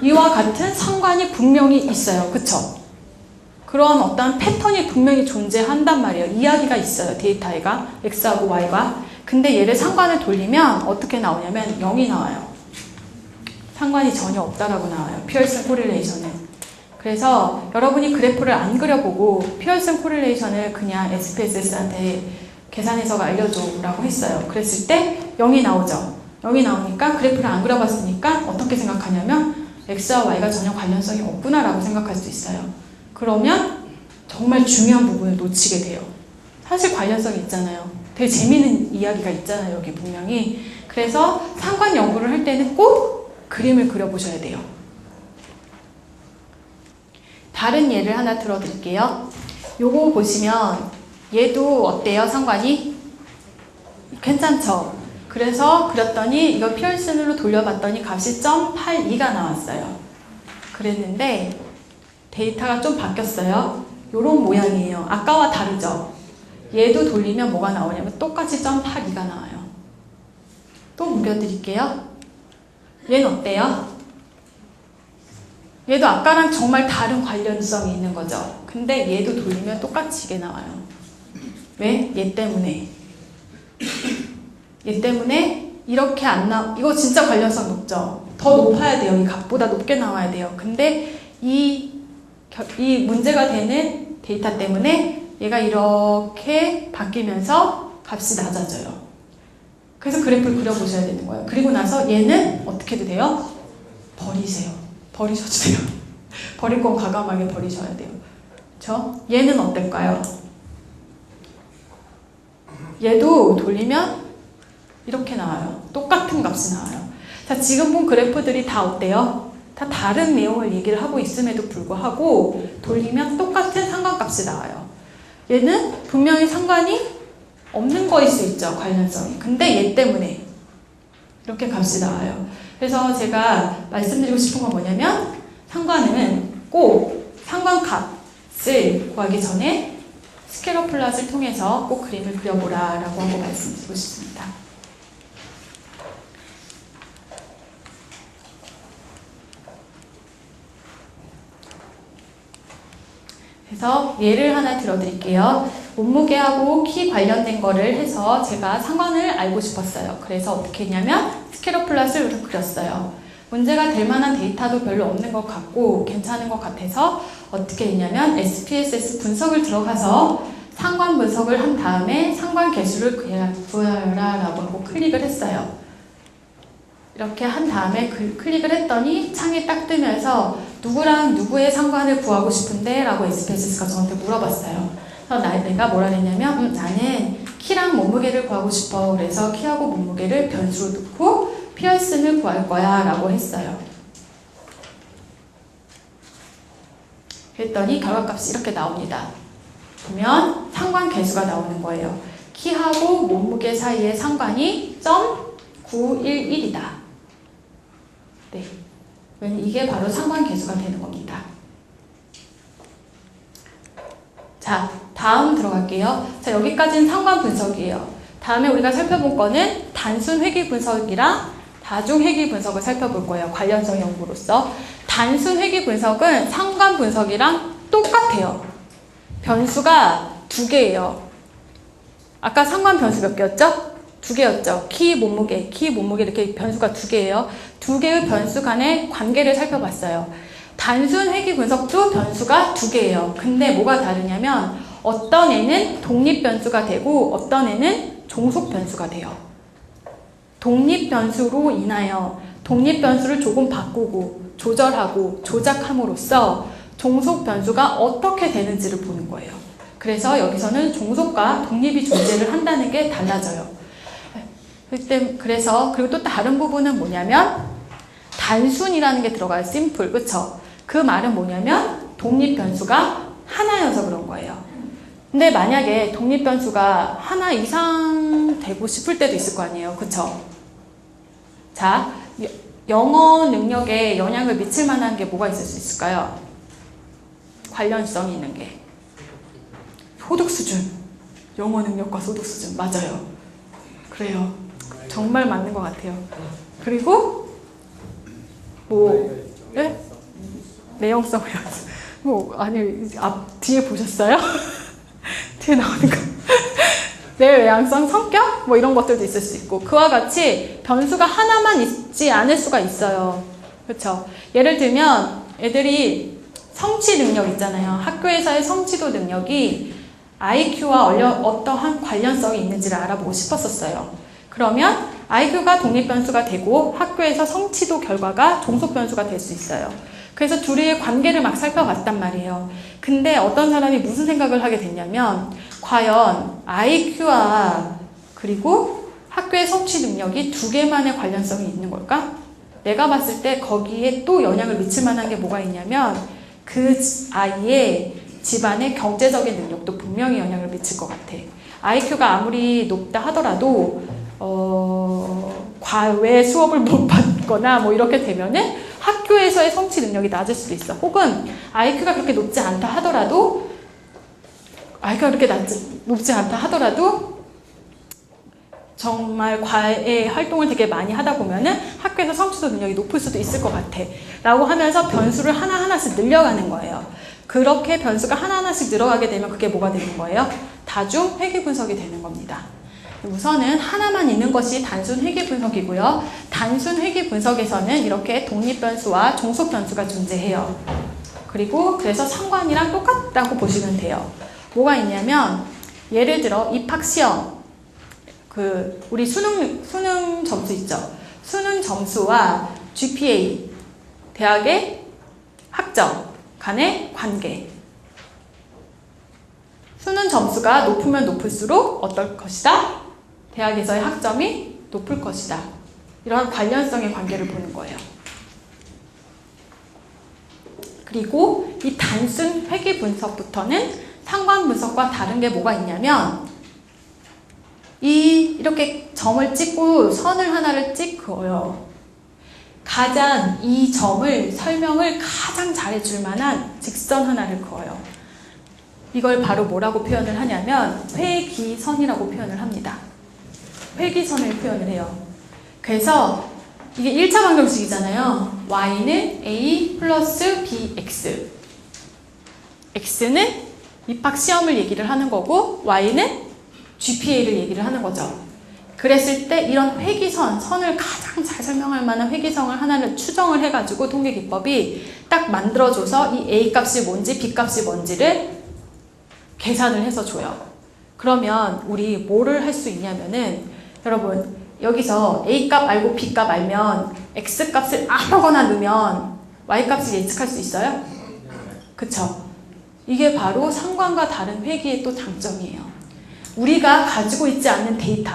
이와 같은 상관이 분명히 있어요. 그쵸? 그런 어떤 패턴이 분명히 존재한단 말이에요. 이야기가 있어요. 데이터가 x하고 y가. 근데 얘를 상관을 돌리면 어떻게 나오냐면 0이 나와요. 상관이 전혀 없다라고 나와요. 피어슨 코릴레이션은. 그래서 여러분이 그래프를 안 그려보고 피어슨 코릴레이션을 그냥 SPSS한테 계산해서 알려줘라고 했어요. 그랬을 때 0이 나오죠. 0이 나오니까 그래프를 안 그려봤으니까 어떻게 생각하냐면 x와 y가 전혀 관련성이 없구나라고 생각할 수 있어요. 그러면 정말 중요한 부분을 놓치게 돼요. 사실 관련성이 있잖아요. 되게 재미있는 이야기가 있잖아요. 여기 분명히. 그래서 상관 연구를 할 때는 꼭 그림을 그려보셔야 돼요. 다른 예를 하나 들어드릴게요. 요거 보시면 얘도 어때요? 상관이? 괜찮죠? 그래서 그렸더니 이거 피어슨으로 돌려봤더니 값이 0.82가 나왔어요. 그랬는데 데이터가 좀 바뀌었어요. 요런 모양이에요. 아까와 다르죠? 얘도 돌리면 뭐가 나오냐면 똑같이 0.82가 나와요. 또 옮겨드릴게요. 얘는 어때요? 얘도 아까랑 정말 다른 관련성이 있는 거죠. 근데 얘도 돌리면 똑같이 이게 나와요. 왜? 얘 때문에. 얘 때문에 이렇게 안 이거 진짜 관련성 높죠? 더 높아야 돼요. 이 값보다 높게 나와야 돼요. 근데 이 문제가 되는 데이터 때문에 얘가 이렇게 바뀌면서 값이 낮아져요. 그래서 그래프를 그려보셔야 되는 거예요. 그리고 나서 얘는 어떻게 해도 돼요? 버리세요. 버리셔도 돼요. 버릴 건 과감하게 버리셔야 돼요. 그렇죠? 얘는 어떨까요? 얘도 돌리면 이렇게 나와요. 똑같은 값이 나와요. 자, 지금 본 그래프들이 다 어때요? 다 다른 내용을 얘기를 하고 있음에도 불구하고 돌리면 똑같은 상관값이 나와요. 얘는 분명히 상관이 없는 거일 수 있죠. 관련성이. 근데 얘 때문에 이렇게 값이 나와요. 그래서 제가 말씀드리고 싶은 건 뭐냐면 상관은 꼭 상관값을 구하기 전에 스케일러 플롯을 통해서 꼭 그림을 그려보라 라고 하고 말씀드리고 싶습니다. 그래서 예를 하나 들어드릴게요. 몸무게하고 키 관련된 거를 해서 제가 상관을 알고 싶었어요. 그래서 어떻게 했냐면 스케일러 플롯을 이렇게 그렸어요. 문제가 될 만한 데이터도 별로 없는 것 같고 괜찮은 것 같아서 어떻게 했냐면 SPSS 분석을 들어가서 상관 분석을 한 다음에 상관 개수를 구하라 라고 하고 클릭을 했어요. 이렇게 한 다음에 클릭을 했더니 창이 딱 뜨면서 누구랑 누구의 상관을 구하고 싶은데 라고 SPSS가 저한테 물어봤어요. 그래서 내가 뭐라 그랬냐면 나는 키랑 몸무게를 구하고 싶어. 그래서 키하고 몸무게를 변수로 넣고 피어슨을 구할 거야 라고 했어요. 그랬더니 결과값이 이렇게 나옵니다. 보면 상관 개수가 나오는 거예요. 키하고 몸무게 사이의 상관이 0.911이다. 네, 이게 바로 상관 개수가 되는 겁니다. 자, 다음 들어갈게요. 자, 여기까지는 상관 분석이에요. 다음에 우리가 살펴볼 거는 단순 회귀 분석이랑 다중 회귀 분석을 살펴볼 거예요. 관련성 연구로서. 단순 회귀 분석은 상관 분석이랑 똑같아요. 변수가 두 개예요. 아까 상관 변수 몇 개였죠? 두 개였죠. 키, 몸무게 이렇게 변수가 두 개예요. 두 개의 변수 간의 관계를 살펴봤어요. 단순 회귀 분석도 변수가 두 개예요. 근데 뭐가 다르냐면 어떤 애는 독립 변수가 되고 어떤 애는 종속 변수가 돼요. 독립 변수로 인하여 독립 변수를 조금 바꾸고 조절하고 조작함으로써 종속 변수가 어떻게 되는지를 보는 거예요. 그래서 여기서는 종속과 독립이 존재를 한다는 게 달라져요. 그래서 그리고 또 다른 부분은 뭐냐면 단순이라는 게 들어가요. 심플, 그쵸? 그 말은 뭐냐면 독립 변수가 하나여서 그런 거예요. 근데 만약에 독립 변수가 하나 이상 되고 싶을 때도 있을 거 아니에요. 그쵸? 자, 영어 능력에 영향을 미칠 만한 게 뭐가 있을 수 있을까요? 관련성이 있는 게 소득 수준. 영어 능력과 소득 수준. 맞아요. 그래요. 정말 맞는 것 같아요. 그리고 뭐 네? 내용성이요. 뭐 아니 앞 뒤에 보셨어요? 뒤에 나오는 거. 내 외향성, 성격 뭐 이런 것들도 있을 수 있고 그와 같이 변수가 하나만 있지 않을 수가 있어요. 그렇죠? 예를 들면 애들이 성취 능력 있잖아요. 학교에서의 성취도 능력이 IQ와 어떠한 관련성이 있는지를 알아보고 싶었었어요. 그러면 IQ가 독립변수가 되고 학교에서 성취도 결과가 종속변수가 될 수 있어요. 그래서 둘의 관계를 막 살펴봤단 말이에요. 근데 어떤 사람이 무슨 생각을 하게 됐냐면 과연 IQ와 그리고 학교의 성취 능력이 두 개만의 관련성이 있는 걸까? 내가 봤을 때 거기에 또 영향을 미칠 만한 게 뭐가 있냐면 그 아이의 집안의 경제적인 능력도 분명히 영향을 미칠 것 같아. IQ가 아무리 높다 하더라도 과외 수업을 못 받거나 뭐 이렇게 되면은 학교에서의 성취 능력이 낮을 수도 있어. 혹은 IQ가 그렇게 높지 않다 하더라도 정말 과외 활동을 되게 많이 하다 보면은 학교에서 성취도 능력이 높을 수도 있을 것 같아. 라고 하면서 변수를 하나하나씩 늘려가는 거예요. 그렇게 변수가 하나하나씩 늘어가게 되면 그게 뭐가 되는 거예요? 다중 회귀 분석이 되는 겁니다. 우선은 하나만 있는 것이 단순 회귀 분석이고요. 단순 회귀 분석에서는 이렇게 독립변수와 종속변수가 존재해요. 그리고 그래서 상관이랑 똑같다고 보시면 돼요. 뭐가 있냐면 예를 들어 입학시험 우리 수능 점수 있죠. 수능 점수와 GPA 대학의 학점 간의 관계. 수능 점수가 높으면 높을수록 어떨 것이다? 대학에서의 학점이 높을 것이다. 이런 관련성의 관계를 보는 거예요. 그리고 이 단순 회귀 분석부터는 상관 분석과 다른 게 뭐가 있냐면 이렇게 점을 찍고 선을 하나를 찍 그어요. 가장 이 점을 설명을 가장 잘해줄 만한 직선 하나를 그어요. 이걸 바로 뭐라고 표현을 하냐면 회귀선이라고 표현을 합니다. 회귀선을 표현을 해요. 그래서 이게 1차 방정식이잖아요. y는 a 플러스 bx. x는 입학시험을 얘기를 하는 거고 y는 GPA를 얘기를 하는 거죠. 그랬을 때 이런 회귀선, 선을 가장 잘 설명할 만한 회귀선을 하나를 추정을 해가지고 통계기법이 딱 만들어줘서 이 a 값이 뭔지 b 값이 뭔지를 계산을 해서 줘요. 그러면 우리 뭐를 할 수 있냐면은 여러분 여기서 a 값 알고 b 값 알면 x 값을 아무거나 넣으면 y 값을 예측할 수 있어요? 그쵸? 이게 바로 상관과 다른 회귀의 또 장점이에요. 우리가 가지고 있지 않는 데이터,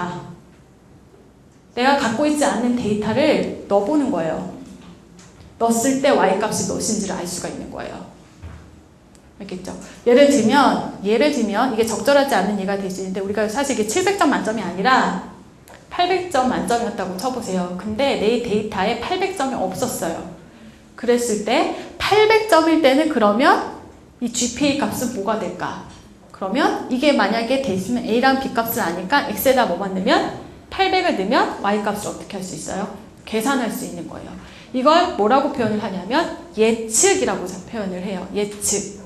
내가 갖고 있지 않는 데이터를 넣어보는 거예요. 넣었을 때 y값이 몇인지를 알 수가 있는 거예요. 알겠죠? 예를 들면 이게 적절하지 않은 예가 될 수 있는데 우리가 사실 이게 700점 만점이 아니라 800점 만점이었다고 쳐보세요. 근데 내 데이터에 800점이 없었어요. 그랬을 때 800점일 때는 그러면 이 GPA 값은 뭐가 될까? 그러면 이게 만약에 돼 있으면 A랑 B 값을 아니까 X에다 뭐만 넣으면 800을 넣으면 Y 값을 어떻게 할 수 있어요? 계산할 수 있는 거예요. 이걸 뭐라고 표현을 하냐면 예측이라고 표현을 해요. 예측.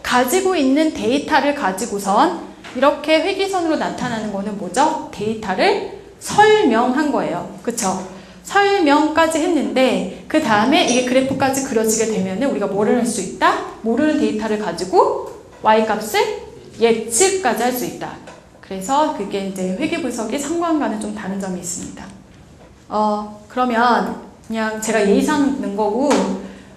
가지고 있는 데이터를 가지고선 이렇게 회귀선으로 나타나는 거는 뭐죠? 데이터를 설명한 거예요. 그쵸? 설명까지 했는데 그 다음에 이게 그래프까지 그려지게 되면 우리가 뭐를 할 수 있다? 모르는 데이터를 가지고 Y값을 예측까지 할 수 있다. 그래서 그게 이제 회귀분석의 상관과는 좀 다른 점이 있습니다. 그러면 그냥 제가 예의상 넣은 거고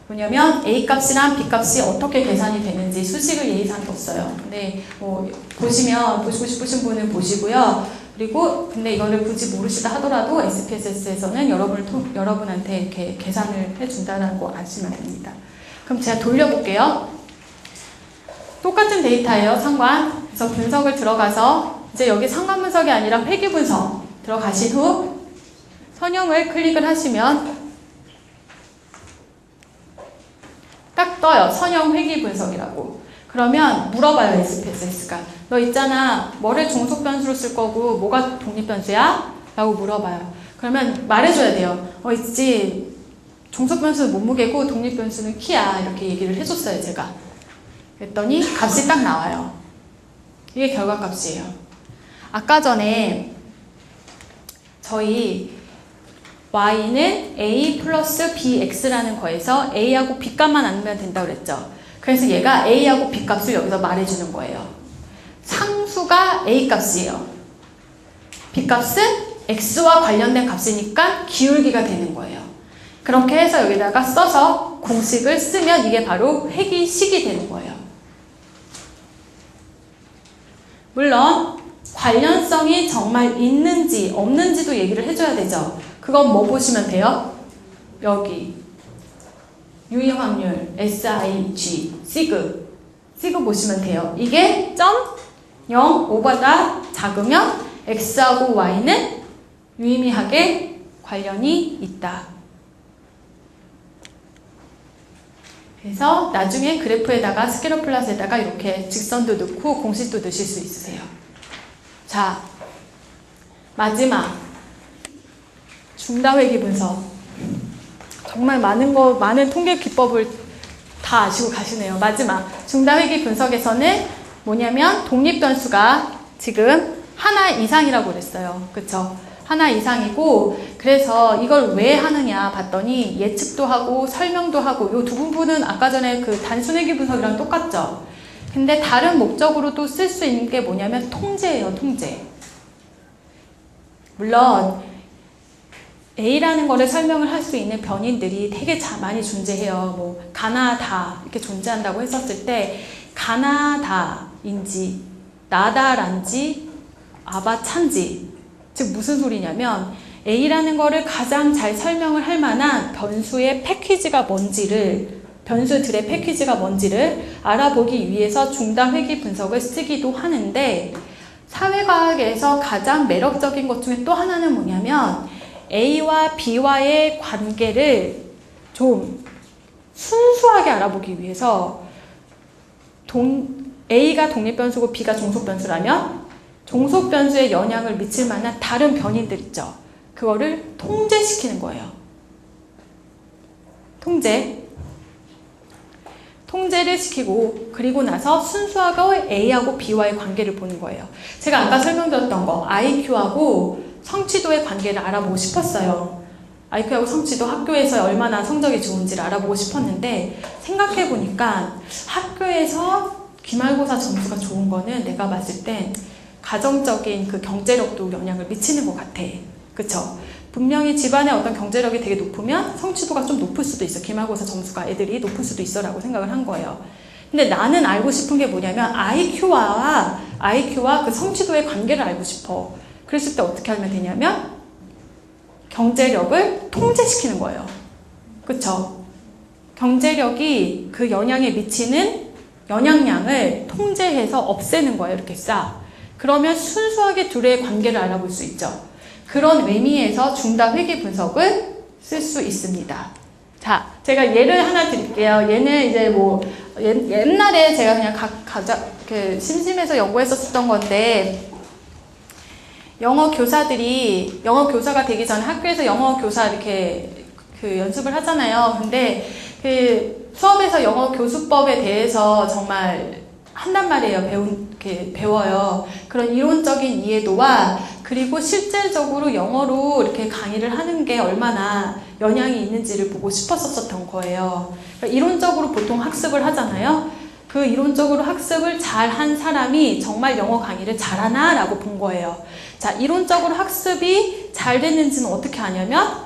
뭐냐면 A값이랑 B값이 어떻게 계산이 되는지 수식을 예의상 뒀어요. 근데 뭐 보시고 싶으신 분은 보시고요. 그리고 근데 이거를 굳이 모르시다 하더라도 SPSS에서는 여러분한테 이렇게 계산을 해준다는 거 아시면 됩니다. 그럼 제가 돌려볼게요. 똑같은 데이터예요, 상관. 그래서 분석을 들어가서 이제 여기 상관 분석이 아니라 회귀 분석 들어가신 후 선형을 클릭을 하시면 딱 떠요. 선형 회귀 분석이라고. 그러면 물어봐요, SPSS가. 너 있잖아, 뭐를 종속변수로 쓸 거고 뭐가 독립변수야? 라고 물어봐요. 그러면 말해줘야 돼요. 있지, 종속변수는 몸무게고 독립변수는 키야. 이렇게 얘기를 해줬어요, 제가. 그랬더니 값이 딱 나와요. 이게 결과값이에요. 아까 전에 저희 y는 a 플러스 bx라는 거에서 a하고 b값만 안 넣으면 된다고 그랬죠. 그래서 얘가 a하고 b값을 여기서 말해주는 거예요. 상수가 a값이에요. b값은 x와 관련된 값이니까 기울기가 되는 거예요. 그렇게 해서 여기다가 써서 공식을 쓰면 이게 바로 회기식이 되는 거예요. 물론 관련성이 정말 있는지 없는지도 얘기를 해줘야 되죠. 그건 뭐 보시면 돼요? 여기 유의 확률 SIG 시그 보시면 돼요. 이게 0.5보다 작으면 x하고 y는 유의미하게 관련이 있다. 그래서 나중에 그래프에다가 스케일러 플롯에다가 이렇게 직선도 넣고 공식도 넣으실 수 있으세요. 자, 마지막 중다회귀 분석. 정말 많은 통계 기법을 다 아시고 가시네요. 마지막 중다회귀 분석에서는 뭐냐면 독립변수가 지금 하나 이상이라고 그랬어요. 그쵸? 하나 이상이고, 그래서 이걸 왜 하느냐 봤더니 예측도 하고 설명도 하고, 이 두 부분은 아까 전에 그 단순회귀 분석이랑 똑같죠? 근데 다른 목적으로도 쓸 수 있는 게 뭐냐면 통제예요, 통제. 물론 A라는 거를 설명을 할 수 있는 변인들이 되게 많이 존재해요. 뭐 가나다 이렇게 존재한다고 했었을 때 가나다인지 나다란지 아바찬지, 즉 무슨 소리냐면 A라는 거를 가장 잘 설명을 할 만한 변수의 패키지가 뭔지를, 변수들의 패키지가 뭔지를 알아보기 위해서 중다회귀 분석을 쓰기도 하는데, 사회과학에서 가장 매력적인 것 중에 또 하나는 뭐냐면 A와 B와의 관계를 좀 순수하게 알아보기 위해서 A가 독립변수고 B가 종속변수라면 종속변수에 영향을 미칠 만한 다른 변인들 있죠. 그거를 통제시키는 거예요. 통제를 시키고, 그리고 나서 순수하게 A하고 B와의 관계를 보는 거예요. 제가 아까 설명드렸던 거 IQ하고 성취도의 관계를 알아보고 싶었어요. IQ하고 성취도, 학교에서 얼마나 성적이 좋은지를 알아보고 싶었는데, 생각해보니까 학교에서 기말고사 점수가 좋은 거는 내가 봤을 땐 가정적인 그 경제력도 영향을 미치는 것 같아. 그쵸? 분명히 집안의 어떤 경제력이 되게 높으면 성취도가 좀 높을 수도 있어. 기말고사 점수가 애들이 높을 수도 있어 라고 생각을 한 거예요. 근데 나는 알고 싶은 게 뭐냐면 IQ와 그 성취도의 관계를 알고 싶어. 그랬을 때 어떻게 하면 되냐면 경제력을 통제시키는 거예요. 그쵸? 경제력이 그 영향에 미치는 영향량을 통제해서 없애는 거예요. 이렇게 싹. 그러면 순수하게 둘의 관계를 알아볼 수 있죠. 그런 의미에서 중다회귀 분석을 쓸 수 있습니다. 자, 제가 예를 하나 드릴게요. 얘는 이제 뭐 옛날에 제가 그냥 심심해서 연구했었던 건데, 영어 교사가 되기 전에 학교에서 영어 교사 이렇게 그 연습을 하잖아요. 근데 그 수업에서 영어 교수법에 대해서 정말 한단 말이에요. 배워요. 그런 이론적인 이해도와, 그리고 실질적으로 영어로 이렇게 강의를 하는 게 얼마나 영향이 있는지를 보고 싶었었던 거예요. 그러니까 이론적으로 보통 학습을 하잖아요. 그 이론적으로 학습을 잘한 사람이 정말 영어 강의를 잘하나? 라고 본 거예요. 자, 이론적으로 학습이 잘 됐는지는 어떻게 아냐면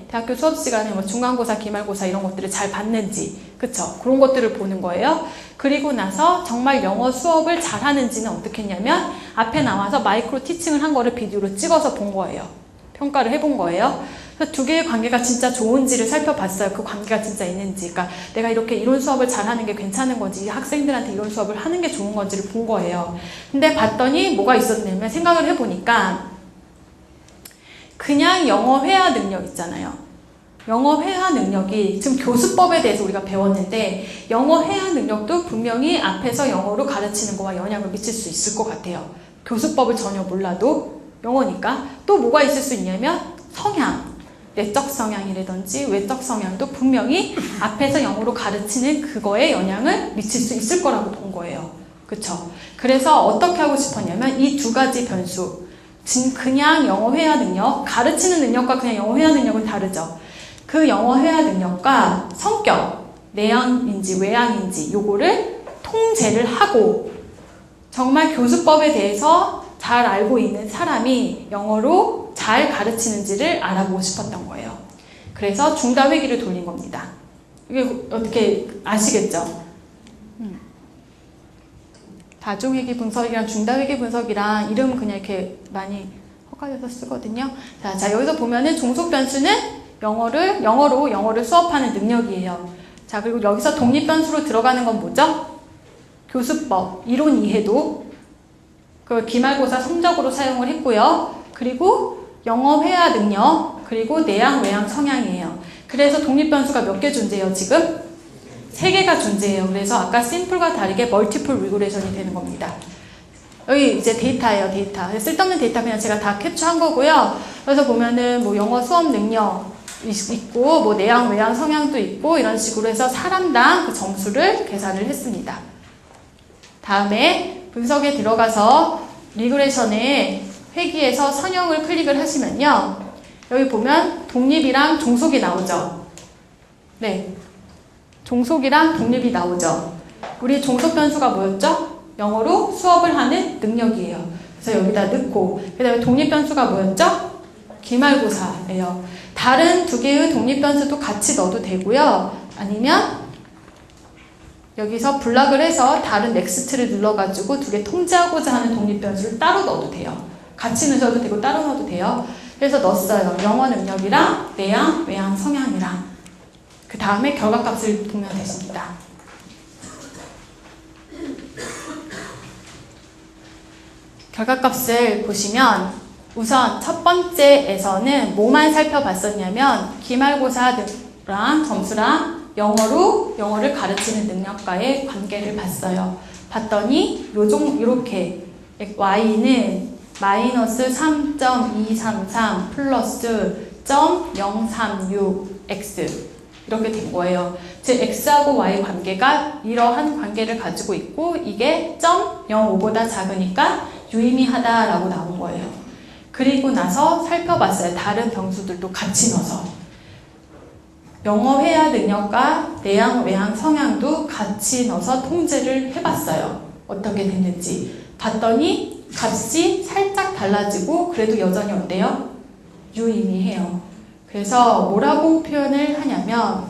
대학교 수업 시간에 뭐 중간고사, 기말고사 이런 것들을 잘 봤는지, 그쵸? 그런 것들을 보는 거예요. 그리고 나서 정말 영어 수업을 잘 하는지는 어떻게 했냐면 앞에 나와서 마이크로 티칭을 한 거를 비디오로 찍어서 본 거예요. 평가를 해본 거예요. 그래서 두 개의 관계가 진짜 좋은지를 살펴봤어요. 그 관계가 진짜 있는지. 그러니까 내가 이렇게 이론 수업을 잘하는 게 괜찮은 건지, 학생들한테 이론 수업을 하는 게 좋은 건지를 본 거예요. 근데 봤더니 뭐가 있었냐면, 생각을 해보니까 그냥 영어 회화 능력 있잖아요. 영어 회화 능력이 지금 교수법에 대해서 우리가 배웠는데 영어 회화 능력도 분명히 앞에서 영어로 가르치는 거와 영향을 미칠 수 있을 것 같아요. 교수법을 전혀 몰라도 영어니까. 또 뭐가 있을 수 있냐면 성향, 내적 성향이라든지 외적 성향도 분명히 앞에서 영어로 가르치는 그거에 영향을 미칠 수 있을 거라고 본 거예요. 그쵸? 그래서 어떻게 하고 싶었냐면 이 두 가지 변수, 그냥 영어 회화 능력, 가르치는 능력과 그냥 영어 회화 능력은 다르죠. 그 영어 회화 능력과 성격, 내향인지 외향인지 요거를 통제를 하고 정말 교수법에 대해서 잘 알고 있는 사람이 영어로 잘 가르치는지를 알아보고 싶었던 거예요. 그래서 중다회기를 돌린 겁니다. 이게 어떻게 아시겠죠? 다중회귀 분석이랑 중다회귀 분석이랑 이름 그냥 이렇게 많이 헷갈려서 쓰거든요. 자, 여기서 보면은 종속 변수는 영어로 수업하는 능력이에요. 자, 그리고 여기서 독립 변수로 들어가는 건 뭐죠? 교수법, 이론 이해도, 그 기말고사 성적으로 사용을 했고요. 그리고 영어 회화 능력, 그리고 내향, 외향 성향이에요. 그래서 독립 변수가 몇 개 존재해요, 지금? 3개가 존재해요. 그래서 아까 심플과 다르게 멀티플 리그레이션이 되는 겁니다. 여기 이제 데이터예요, 데이터. 쓸데없는 데이터 그냥 제가 다 캡처한 거고요. 그래서 보면은 뭐 영어 수업 능력 있고, 뭐 내향, 외향 성향도 있고, 이런 식으로 해서 사람당 그 점수를 계산을 했습니다. 다음에 분석에 들어가서 리그레이션의 회귀에서 선형을 클릭을 하시면요. 여기 보면 독립이랑 종속이 나오죠. 네. 종속이랑 독립이 나오죠. 우리 종속 변수가 뭐였죠? 영어로 수업을 하는 능력이에요. 그래서 여기다 넣고, 그 다음에 독립 변수가 뭐였죠? 기말고사예요. 다른 두 개의 독립 변수도 같이 넣어도 되고요. 아니면 여기서 블락을 해서 다른 넥스트를 눌러가지고 두 개 통제하고자 하는 독립 변수를 따로 넣어도 돼요. 같이 넣으셔도 되고 따로 넣어도 돼요. 그래서 넣었어요. 영어 능력이랑 내향, 외향 성향이랑. 그 다음에 결과값을 보면 되십니다. 결과값을 보시면 우선 첫 번째에서는 뭐만 살펴봤었냐면 기말고사랑 점수랑 영어를 가르치는 능력과의 관계를 봤어요. 봤더니 이렇게 y는 마이너스 3.233 플러스 0.036x 이렇게 된 거예요. 즉 x하고 y 관계가 이러한 관계를 가지고 있고 이게 0.05보다 작으니까 유의미하다라고 나온 거예요. 그리고 나서 살펴봤어요. 다른 변수들도 같이 넣어서. 영어 회화 능력과 내향, 외향 성향도 같이 넣어서 통제를 해봤어요. 어떻게 됐는지. 봤더니 값이 살짝 달라지고 그래도 여전히 어때요? 유의미해요. 그래서 뭐라고 표현을 하냐면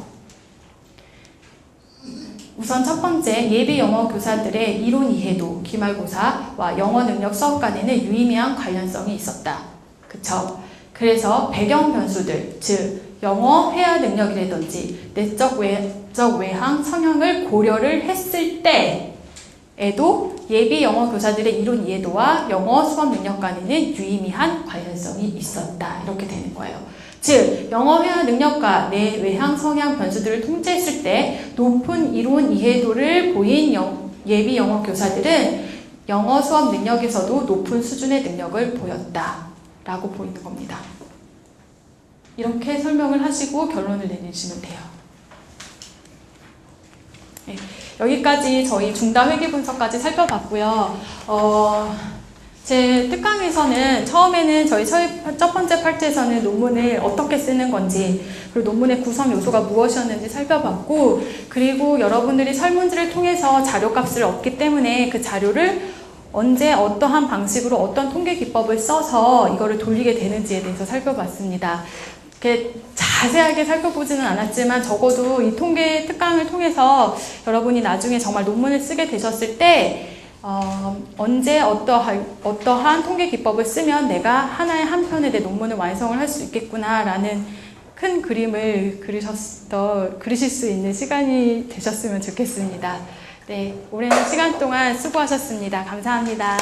우선 첫 번째 예비 영어 교사들의 이론 이해도, 기말고사와 영어 능력 수업 간에는 유의미한 관련성이 있었다. 그쵸? 그래서 배경 변수들, 즉 영어 회화 능력이라든지 내적 외향 성향을 고려를 했을 때에도 예비 영어 교사들의 이론 이해도와 영어 수업 능력 간에는 유의미한 관련성이 있었다. 이렇게 되는 거예요. 즉 영어 회화 능력과 내 외향 성향 변수들을 통제했을 때 높은 이론 이해도를 보인 예비 영어 교사들은 영어 수업 능력에서도 높은 수준의 능력을 보였다 라고 보이는 겁니다. 이렇게 설명을 하시고 결론을 내리시면 돼요. 네, 여기까지 저희 중다 회귀 분석까지 살펴봤고요. 제 특강에서는 처음에는 저희 첫 번째 파트에서는 논문을 어떻게 쓰는 건지 그리고 논문의 구성 요소가 무엇이었는지 살펴봤고 그리고 여러분들이 설문지를 통해서 자료값을 얻기 때문에 그 자료를 언제 어떠한 방식으로 어떤 통계 기법을 써서 이거를 돌리게 되는지에 대해서 살펴봤습니다. 이렇게 자세하게 살펴보지는 않았지만 적어도 이 통계 특강을 통해서 여러분이 나중에 정말 논문을 쓰게 되셨을 때 언제 어떠한 통계 기법을 쓰면 내가 하나의 한 편의 내 논문을 완성을 할 수 있겠구나 라는 큰 그림을 그리실 수 있는 시간이 되셨으면 좋겠습니다. 네, 오랜 시간 동안 수고하셨습니다. 감사합니다.